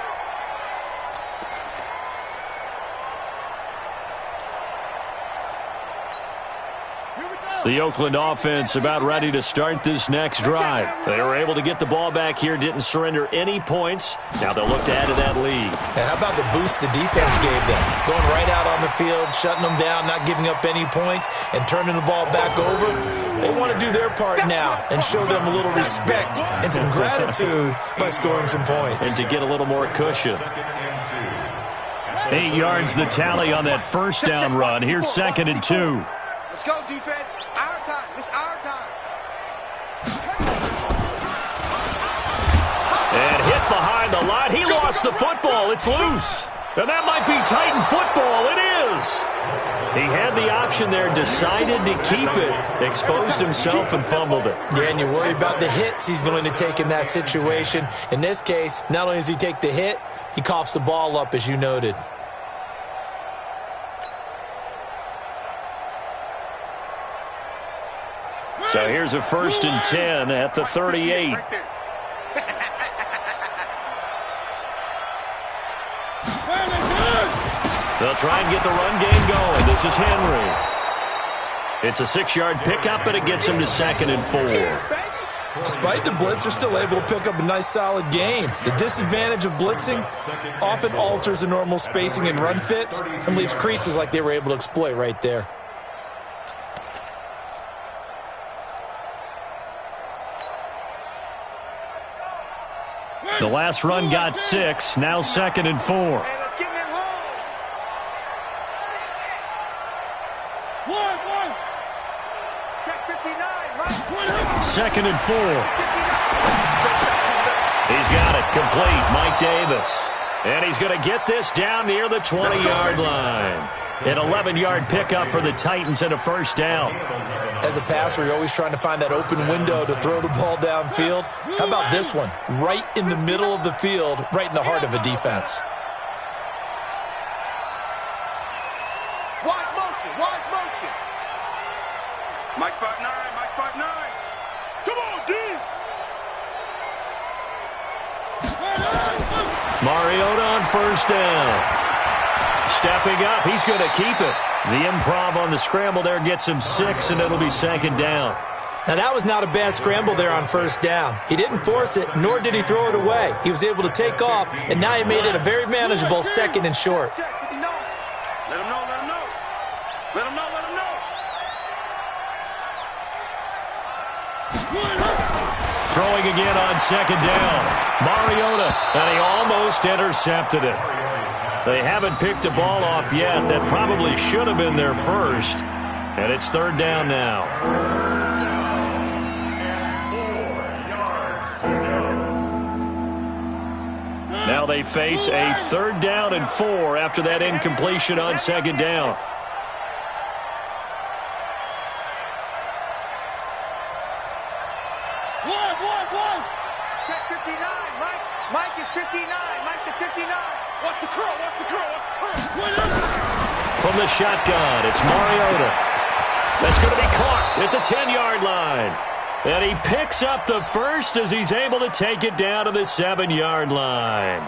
The Oakland offense about ready to start this next drive. They were able to get the ball back here, didn't surrender any points. Now they'll look to add to that lead. And how about the boost the defense gave them? Going right out on the field, shutting them down, not giving up any points, and turning the ball back over. They want to do their part now and show them a little respect and some gratitude by scoring some points. And to get a little more cushion. 8 yards the tally on that first down run. Here's 2nd and 2. Let's go, defense. Our time. It's our time. And hit behind the line. He lost the football. It's loose. And that might be Titan football. It is. He had the option there, decided to keep it, exposed himself and fumbled it. Yeah, and you worry about the hits he's going to take in that situation. In this case, not only does he take the hit, he coughs the ball up, as you noted. So here's a 1st and 10 at the 38. They'll try and get the run game going. This is Henry. It's a 6-yard pickup, but it gets him to 2nd and 4. Despite the blitz, they're still able to pick up a nice, solid game. The disadvantage of blitzing often alters the normal spacing and run fits and leaves creases like they were able to exploit right there. The last run got 6, now 2nd and 4. Hey, let's get them home. 1. Check 59, right? 2nd and 4. He's got it complete. Mike Davis. And he's going to get this down near the 20-yard line. An 11-yard pickup for the Titans and a 1st down. As a passer, you're always trying to find that open window to throw the ball downfield. How about this one? Right in the middle of the field, right in the heart of a defense. Watch motion. Mike 5'9", Mike 5'9". Come on, D. Mariota on 1st down. Stepping up, he's going to keep it. The improv on the scramble there gets him 6, and it'll be 2nd down. Now, that was not a bad scramble there on 1st down. He didn't force it, nor did he throw it away. He was able to take off, and now he made it a very manageable 2nd and short. Check 59. Let him know. Throwing again on 2nd down. Mariota, and he almost intercepted it. They haven't picked a ball off yet. That probably should have been their first. And it's 3rd down now. 4 yards to go. Now they face a 3rd down and 4 after that incompletion on 2nd down. One. Check 59, Mike. Mike is 59. Mike to 59. What's the curl? From the shotgun, it's Mariota. That's going to be caught at the 10-yard line. And he picks up the first as he's able to take it down to the 7-yard line.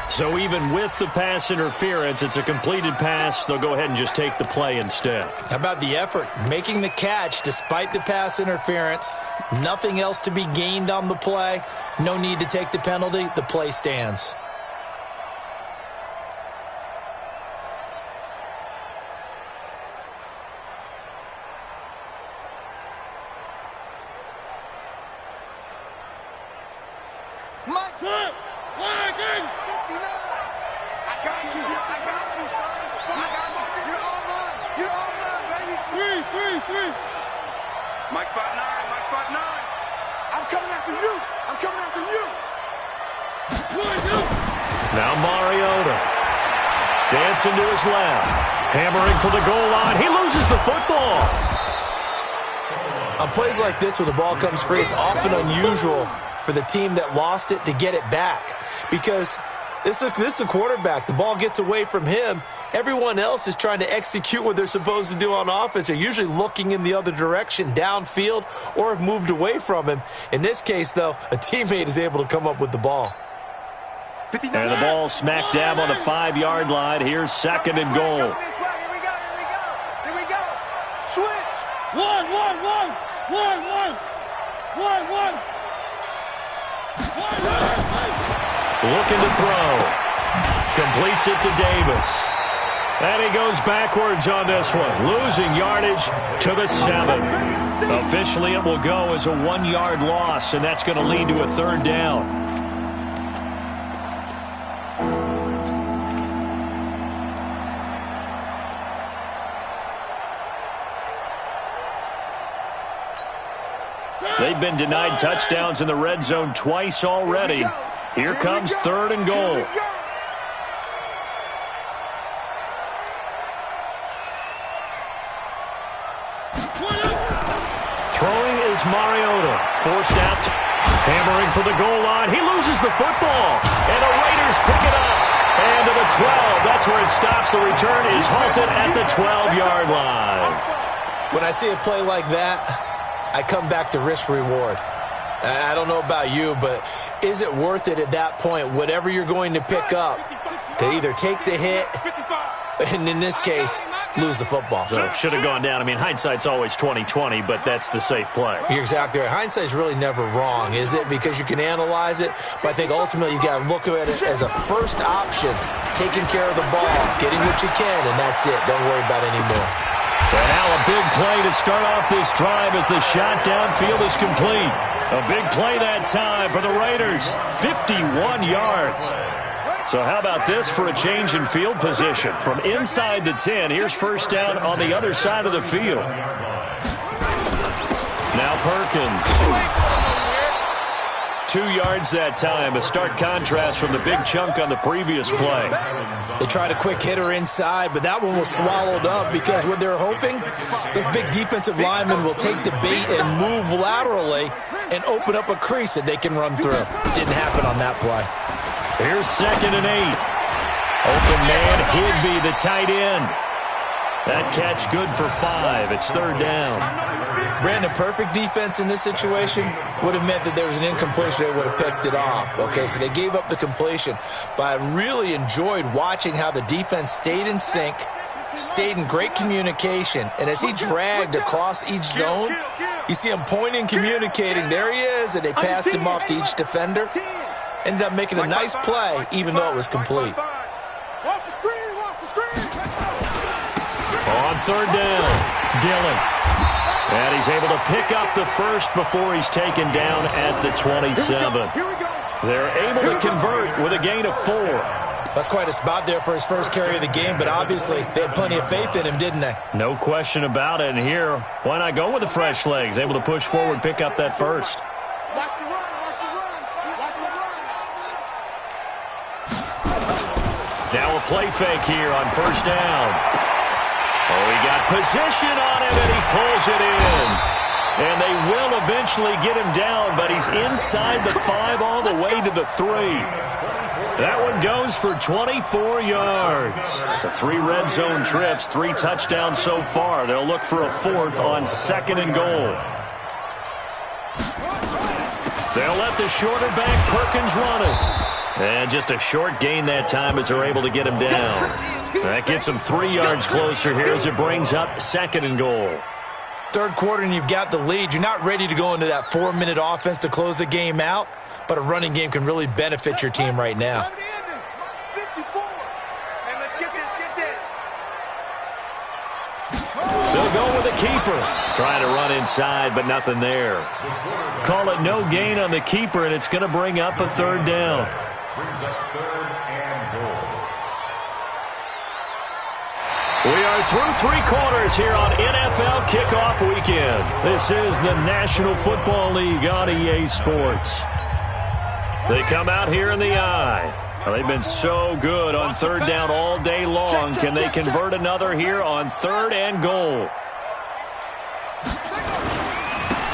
So even with the pass interference, it's a completed pass. They'll go ahead and just take the play instead. How about the effort? Making the catch despite the pass interference. Nothing else to be gained on the play. No need to take the penalty. The play stands. Mike. 59. I got you, son. I got you. You're all mine, baby. Three. Mike 5'9", Mike 5'9". I'm coming after you. Now Mariota. Dancing to his left. Hammering for the goal line. He loses the football. On plays like this where the ball comes free, it's often unusual for the team that lost it to get it back, because This is the quarterback. The ball gets away from him. Everyone else is trying to execute what they're supposed to do on offense. They're usually looking in the other direction, downfield, or have moved away from him. In this case, though, a teammate is able to come up with the ball. And the ball smack dab on the 5-yard line. Here's 2nd and goal. Here we go. Switch. One. Looking to throw. Completes it to Davis. And he goes backwards on this one. Losing yardage to the 7. Officially, it will go as a 1-yard loss, and that's going to lead to a 3rd down. They've been denied touchdowns in the red zone twice already. Here comes 3rd and goal. Throwing is Mariota. Forced out. Hammering for the goal line. He loses the football. And the Raiders pick it up. And to the 12. That's where it stops. The return is halted at the 12-yard line. When I see a play like that, I come back to risk-reward. I don't know about you, but is it worth it at that point, whatever you're going to pick up, to either take the hit, and in this case, lose the football? So should have gone down. I mean, hindsight's always 20/20, but that's the safe play. You're exactly right. Hindsight's really never wrong, is it? Because you can analyze it, but I think ultimately you got to look at it as a first option, taking care of the ball, getting what you can, and that's it. Don't worry about any more. And now a big play to start off this drive as the shot downfield is complete. A big play that time for the Raiders. 51 yards. So how about this for a change in field position? From inside the 10, here's 1st down on the other side of the field. Now Perkins. 2 yards that time. A stark contrast from the big chunk on the previous play. They tried a quick hitter inside, but that one was swallowed up because what they're hoping, those big defensive linemen will take the bait and move laterally and open up a crease that they can run through. Didn't happen on that play. Here's 2nd and 8. Open man, Higby, the tight end. That catch good for 5. It's 3rd down. Brandon, perfect defense in this situation would have meant that there was an incompletion. They would have picked it off. Okay, so they gave up the completion. But I really enjoyed watching how the defense stayed in sync, stayed in great communication. And as he dragged across each zone, you see him pointing, communicating. There he is, and they passed him off to each defender. Ended up making a nice play, even though it was complete. Watch the screen. On 3rd down, Dillon. And he's able to pick up the first before he's taken down at the 27. They're able to convert with a gain of 4. That's quite a spot there for his first carry of the game, but obviously they had plenty of faith in him, didn't they? No question about it. And here, why not go with the fresh legs? Able to push forward, pick up that first. Watch the run. Now a play fake here on 1st down. Oh, he got position on him, and he pulls it in. And they will eventually get him down, but he's inside the 5 all the way to the 3. That one goes for 24 yards. The 3 red zone trips, 3 touchdowns so far. They'll look for a 4th on 2nd and goal. They'll let the shorter back Perkins run it. And just a short gain that time as they're able to get him down. That gets him 3 yards closer here as it brings up 2nd and goal. 3rd quarter and you've got the lead. You're not ready to go into that 4-minute offense to close the game out, but a running game can really benefit your team right now. 54. And let's get this. They'll go with a keeper. Trying to run inside, but nothing there. Call it no gain on the keeper, and it's going to bring up a 3rd down. Brings up 3rd and goal. We are through 3 quarters here on NFL Kickoff Weekend. This is the National Football League on EA Sports. They come out here in the eye. Well, they've been so good on 3rd down all day long. Can they convert another here on 3rd and goal?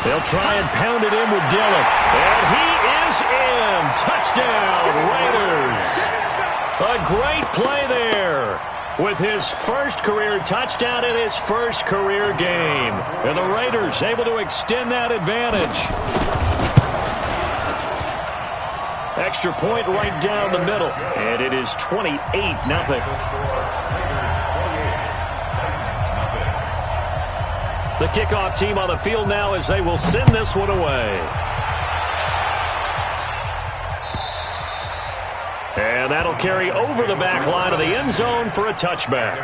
They'll try and pound it in with Dillon. And he is in. Touchdown, Raiders. A great play there with his first career touchdown in his first career game. And the Raiders able to extend that advantage. Extra point right down the middle. And it is 28-0. The kickoff team on the field now as they will send this one away. And that'll carry over the back line of the end zone for a touchback.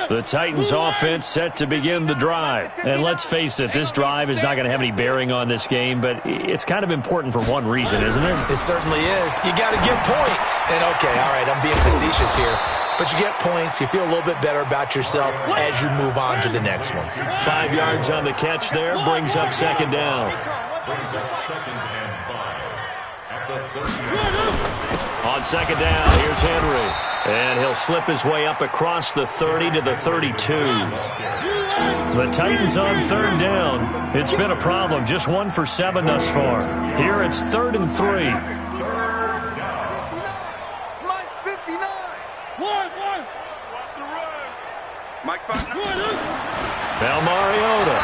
The Titans offense set to begin the drive. And let's face it, this drive is not going to have any bearing on this game, but it's kind of important for one reason, isn't it? It certainly is. You got to get points. And okay, all right, I'm being facetious here. But you get points, you feel a little bit better about yourself as you move on to the next one. 5 yards on the catch there, brings up second down. Brings up 2nd and 5 at the 30. On second down, here's Henry. And he'll slip his way up across the 30 to the 32. The Titans on third down. It's been a problem. Just 1 for 7 thus far. Here it's 3rd and 3. Mike's 59. Watch the run. Mike's 59. Now Mariota.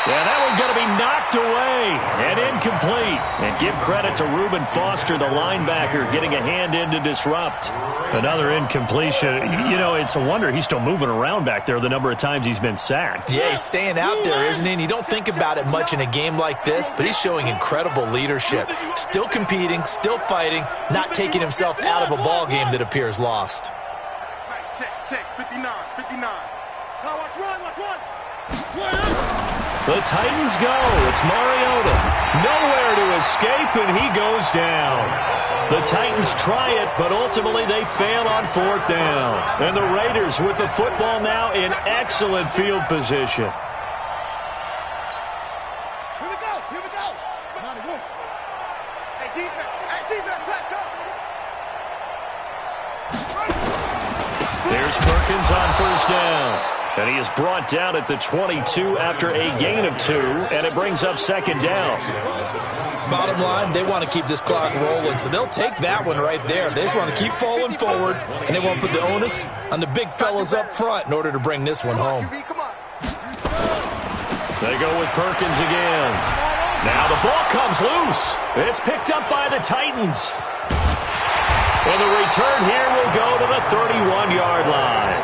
Yeah, that one's going to be knocked away and incomplete. And give credit to Reuben Foster, the linebacker, getting a hand in to disrupt. Another incompletion. You know, it's a wonder he's still moving around back there the number of times he's been sacked. Yeah, he's staying out there, isn't he? And you don't think about it much in a game like this, but he's showing incredible leadership. Still competing, still fighting, not taking himself out of a ball game that appears lost. Check, 59. Now watch run. The Titans go. It's Mariota. Nowhere to escape, and he goes down. The Titans try it, but ultimately they fail on 4th down. And the Raiders with the football now in excellent field position. Here we go. Hey, defense, let's go. There's Perkins on 1st down. And he is brought down at the 22 after a gain of 2, and it brings up 2nd down. Bottom line, they want to keep this clock rolling, so they'll take that one right there. They just want to keep falling forward, and they want to put the onus on the big fellas up front in order to bring this one home. They go with Perkins again. Now the ball comes loose. It's picked up by the Titans. And the return here will go to the 31-yard line.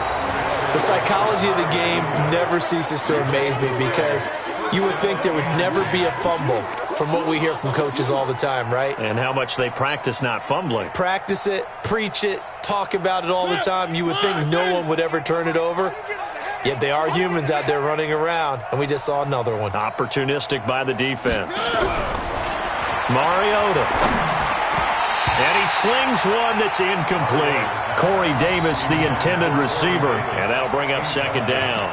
The psychology of the game never ceases to amaze me because you would think there would never be a fumble from what we hear from coaches all the time, right? And how much they practice not fumbling. Practice it, preach it, talk about it all the time. You would think no one would ever turn it over. Yet they are humans out there running around, and we just saw another one. Opportunistic by the defense. Mariota. And he slings one that's incomplete. Corey Davis, the intended receiver. And that'll bring up 2nd down.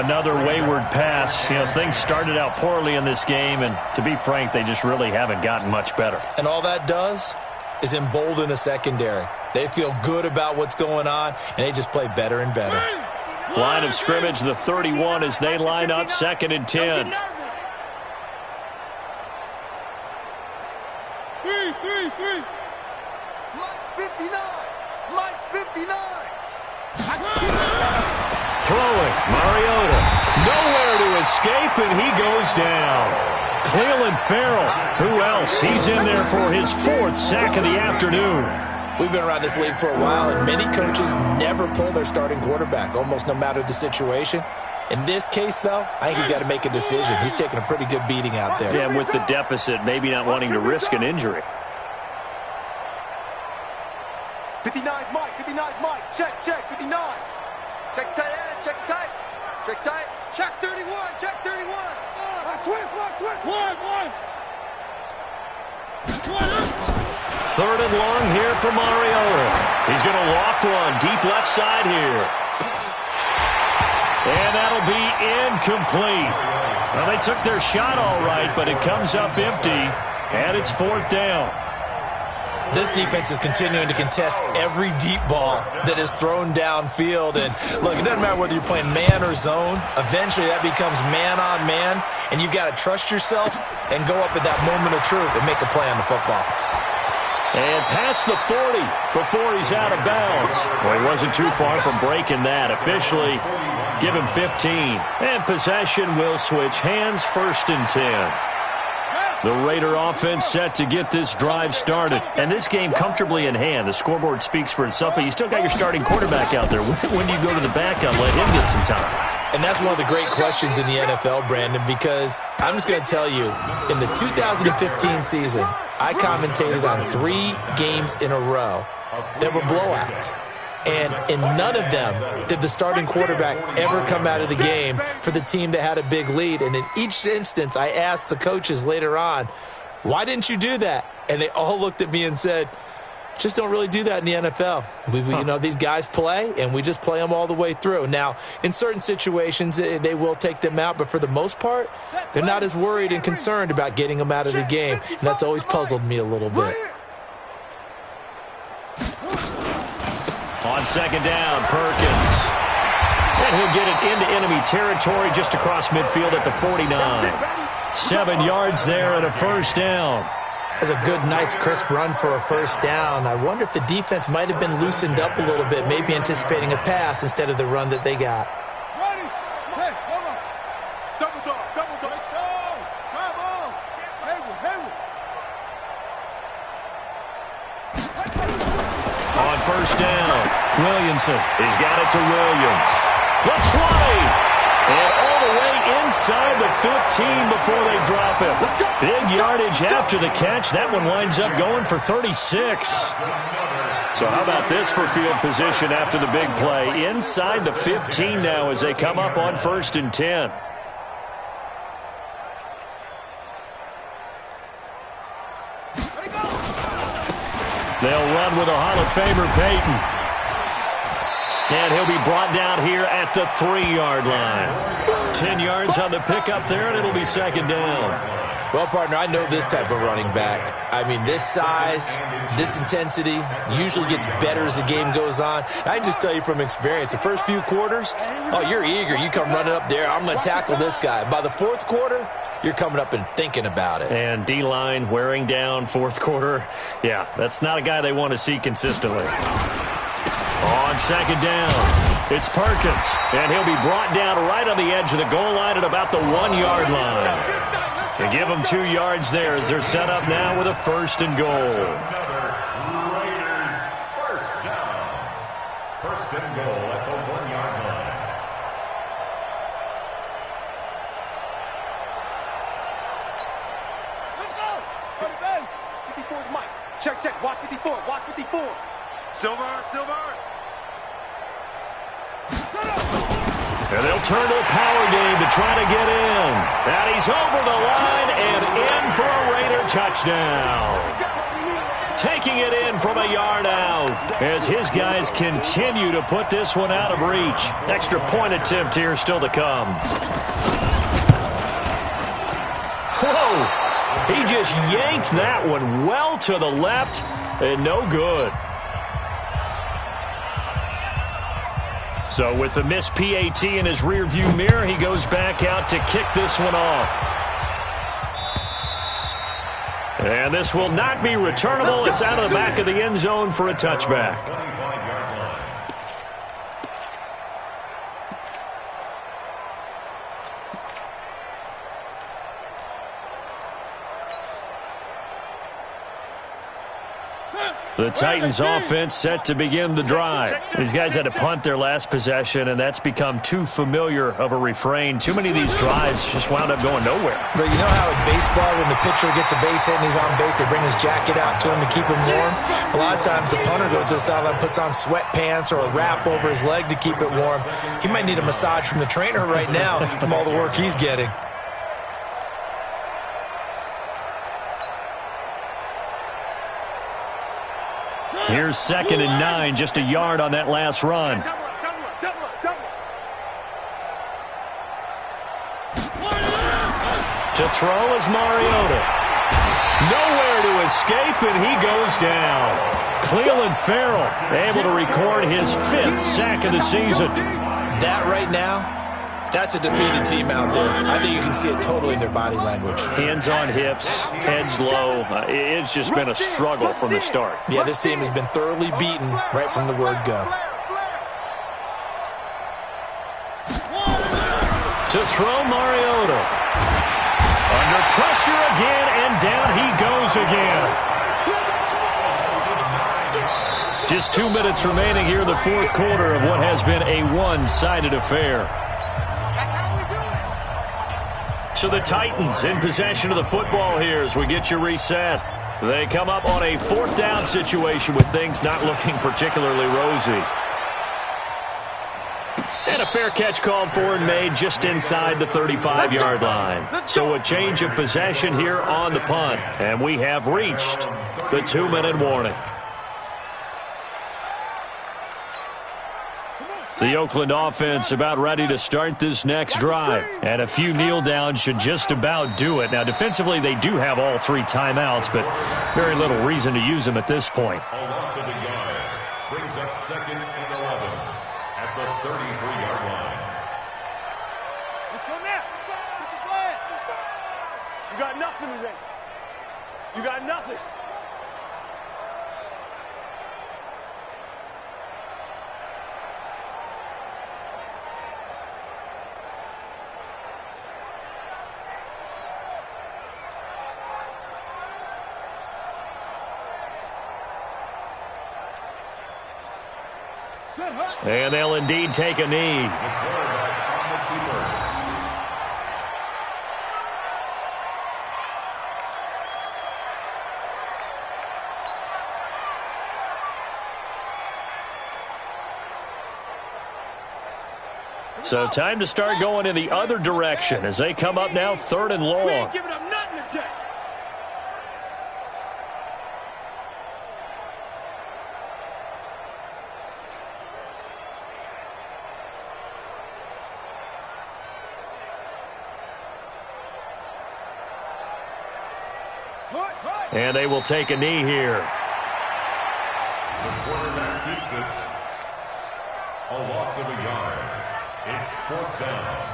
Another wayward pass. You know, things started out poorly in this game, and to be frank, they just really haven't gotten much better. And all that does is embolden a secondary. They feel good about what's going on, and they just play better and better. Line of scrimmage, the 31 as they line up 2nd and 10. Mike's 59. Throwing, Mariota. Nowhere to escape, and he goes down. Cleveland Farrell. Who else? He's in there for his 4th sack of the afternoon. We've been around this league for a while, and many coaches never pull their starting quarterback, almost no matter the situation. In this case, though, I think he's got to make a decision. He's taking a pretty good beating out there. Yeah, with the deficit, maybe not wanting to risk an injury. 59 Mike. Check, 59. Check tight end, check tight. Check 31. Swiss. One. 3rd and long here for Mariota. He's going to loft one deep left side here. And that'll be incomplete. Well, they took their shot all right, but it comes up empty. And it's 4th down. This defense is continuing to contest every deep ball that is thrown downfield. And, look, it doesn't matter whether you're playing man or zone. Eventually, that becomes man-on-man, and you've got to trust yourself and go up at that moment of truth and make a play on the football. And past the 40 before he's out of bounds. Well, he wasn't too far from breaking that. Officially, give him 15. And possession will switch hands, 1st and 10. The Raider offense set to get this drive started. And this game comfortably in hand. The scoreboard speaks for itself, but you still got your starting quarterback out there. When do you go to the backup, let him get some time? And that's one of the great questions in the NFL, Brandon, because I'm just going to tell you, in the 2015 season, I commentated on 3 games in a row that were blowouts. And in none of them did the starting quarterback ever come out of the game for the team that had a big lead. And in each instance, I asked the coaches later on, why didn't you do that? And they all looked at me and said, just don't really do that in the NFL. You know, these guys play, and we just play them all the way through. Now, in certain situations, they will take them out, but for the most part, they're not as worried and concerned about getting them out of the game. And that's always puzzled me a little bit. On 2nd down, Perkins. And he'll get it into enemy territory just across midfield at the 49. 7 yards there and a 1st down. That's a good, nice, crisp run for a 1st down. I wonder if the defense might have been loosened up a little bit, maybe anticipating a pass instead of the run that they got. Ready? Hey, hold on. Double dog, double dog. Come on. Hayward. On 1st down, Williamson. He's got it to Williams. The 20. And all the way inside the 15 before they drop him. Big yardage after the catch. That one winds up going for 36. So how about this for field position after the big play? Inside the 15 now as they come up on 1st and 10. They'll run with a Hall of Famer, Peyton. And he'll be brought down here at the 3-yard line. 10 yards on the pickup there, and it'll be 2nd down. Well, partner, I know this type of running back. I mean, this size, this intensity usually gets better as the game goes on. I can just tell you from experience, the first few quarters, oh, you're eager. You come running up there, I'm going to tackle this guy. By the 4th quarter, you're coming up and thinking about it. And D-line wearing down 4th quarter. Yeah, that's not a guy they want to see consistently. On 2nd down, it's Perkins. And he'll be brought down right on the edge of the goal line at about the 1-yard line. They give them 2 yards there as they're set up now with a 1st and goal. Raiders 1st down. 1st and goal at the 1-yard line. Let's go. On the base. 54 is Mike. Check. Watch 54. Silver. And they'll turn to a power game to try to get in. And he's over the line and in for a Raider touchdown. Taking it in from a yard out as his guys continue to put this one out of reach. Extra point attempt here still to come. Whoa! He just yanked that one well to the left and no good. So with the missed PAT in his rearview mirror, he goes back out to kick this one off. And this will not be returnable. It's out of the back of the end zone for a touchback. The Titans offense set to begin the drive. These guys had to punt their last possession, and that's become too familiar of a refrain. Too many of these drives just wound up going nowhere. But you know how in baseball, when the pitcher gets a base hit and he's on base, they bring his jacket out to him to keep him warm? A lot of times the punter goes to the sideline, puts on sweatpants or a wrap over his leg to keep it warm. He might need a massage from the trainer right now from all the work he's getting. Here's 2nd and 9, just a yard on that last run. To throw is Mariota. Nowhere to escape, and he goes down. Clelin Ferrell able to record his 5th sack of the season. That right now, that's a defeated team out there. I think you can see it totally in their body language. Hands on hips, heads low. It's just been a struggle from the start. Yeah, this team has been thoroughly beaten right from the word go. To throw Mariota. Under pressure again, and down he goes again. Just 2 minutes remaining here in the 4th quarter of what has been a one-sided affair. So the Titans in possession of the football here as we get you reset. They come up on a 4th down situation with things not looking particularly rosy. And a fair catch called for and made just inside the 35-yard line. So a change of possession here on the punt. And we have reached the 2-minute warning. The Oakland offense about ready to start this next drive. And a few kneel downs should just about do it. Now, defensively, they do have all 3 timeouts, but very little reason to use them at this point. A loss of a yard brings up 2nd and 11 at the 33-yard line. Let's go now. Get the flag. You got nothing today. You got nothing. And they'll indeed take a knee. So time to start going in the other direction as they come up now 3rd and long. We ain't giving up nothing today. And they will take a knee here. The quarterback keeps it. A loss of a yard. It's 4th down.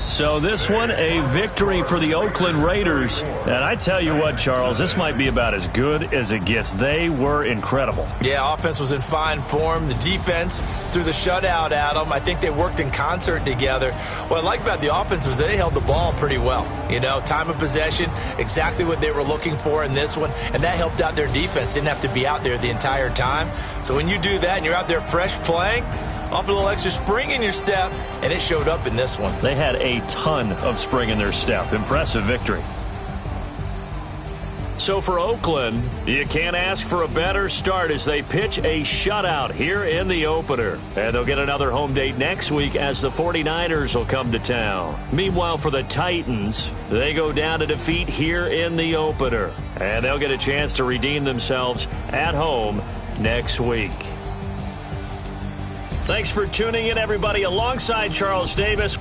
So this one, a victory for the Oakland Raiders. And I tell you what, Charles, this might be about as good as it gets. They were incredible. Yeah, offense was in fine form. The defense threw the shutout at them. I think they worked in concert together. What I like about the offense was they held the ball pretty well. You know, time of possession, exactly what they were looking for in this one. And that helped out their defense. Didn't have to be out there the entire time. So when you do that and you're out there fresh playing, off a little extra spring in your step, and it showed up in this one. They had a ton of spring in their step. Impressive victory. So for Oakland, you can't ask for a better start as they pitch a shutout here in the opener. And they'll get another home date next week as the 49ers will come to town. Meanwhile, for the Titans, they go down to defeat here in the opener. And they'll get a chance to redeem themselves at home next week. Thanks for tuning in, everybody. Alongside Charles Davis,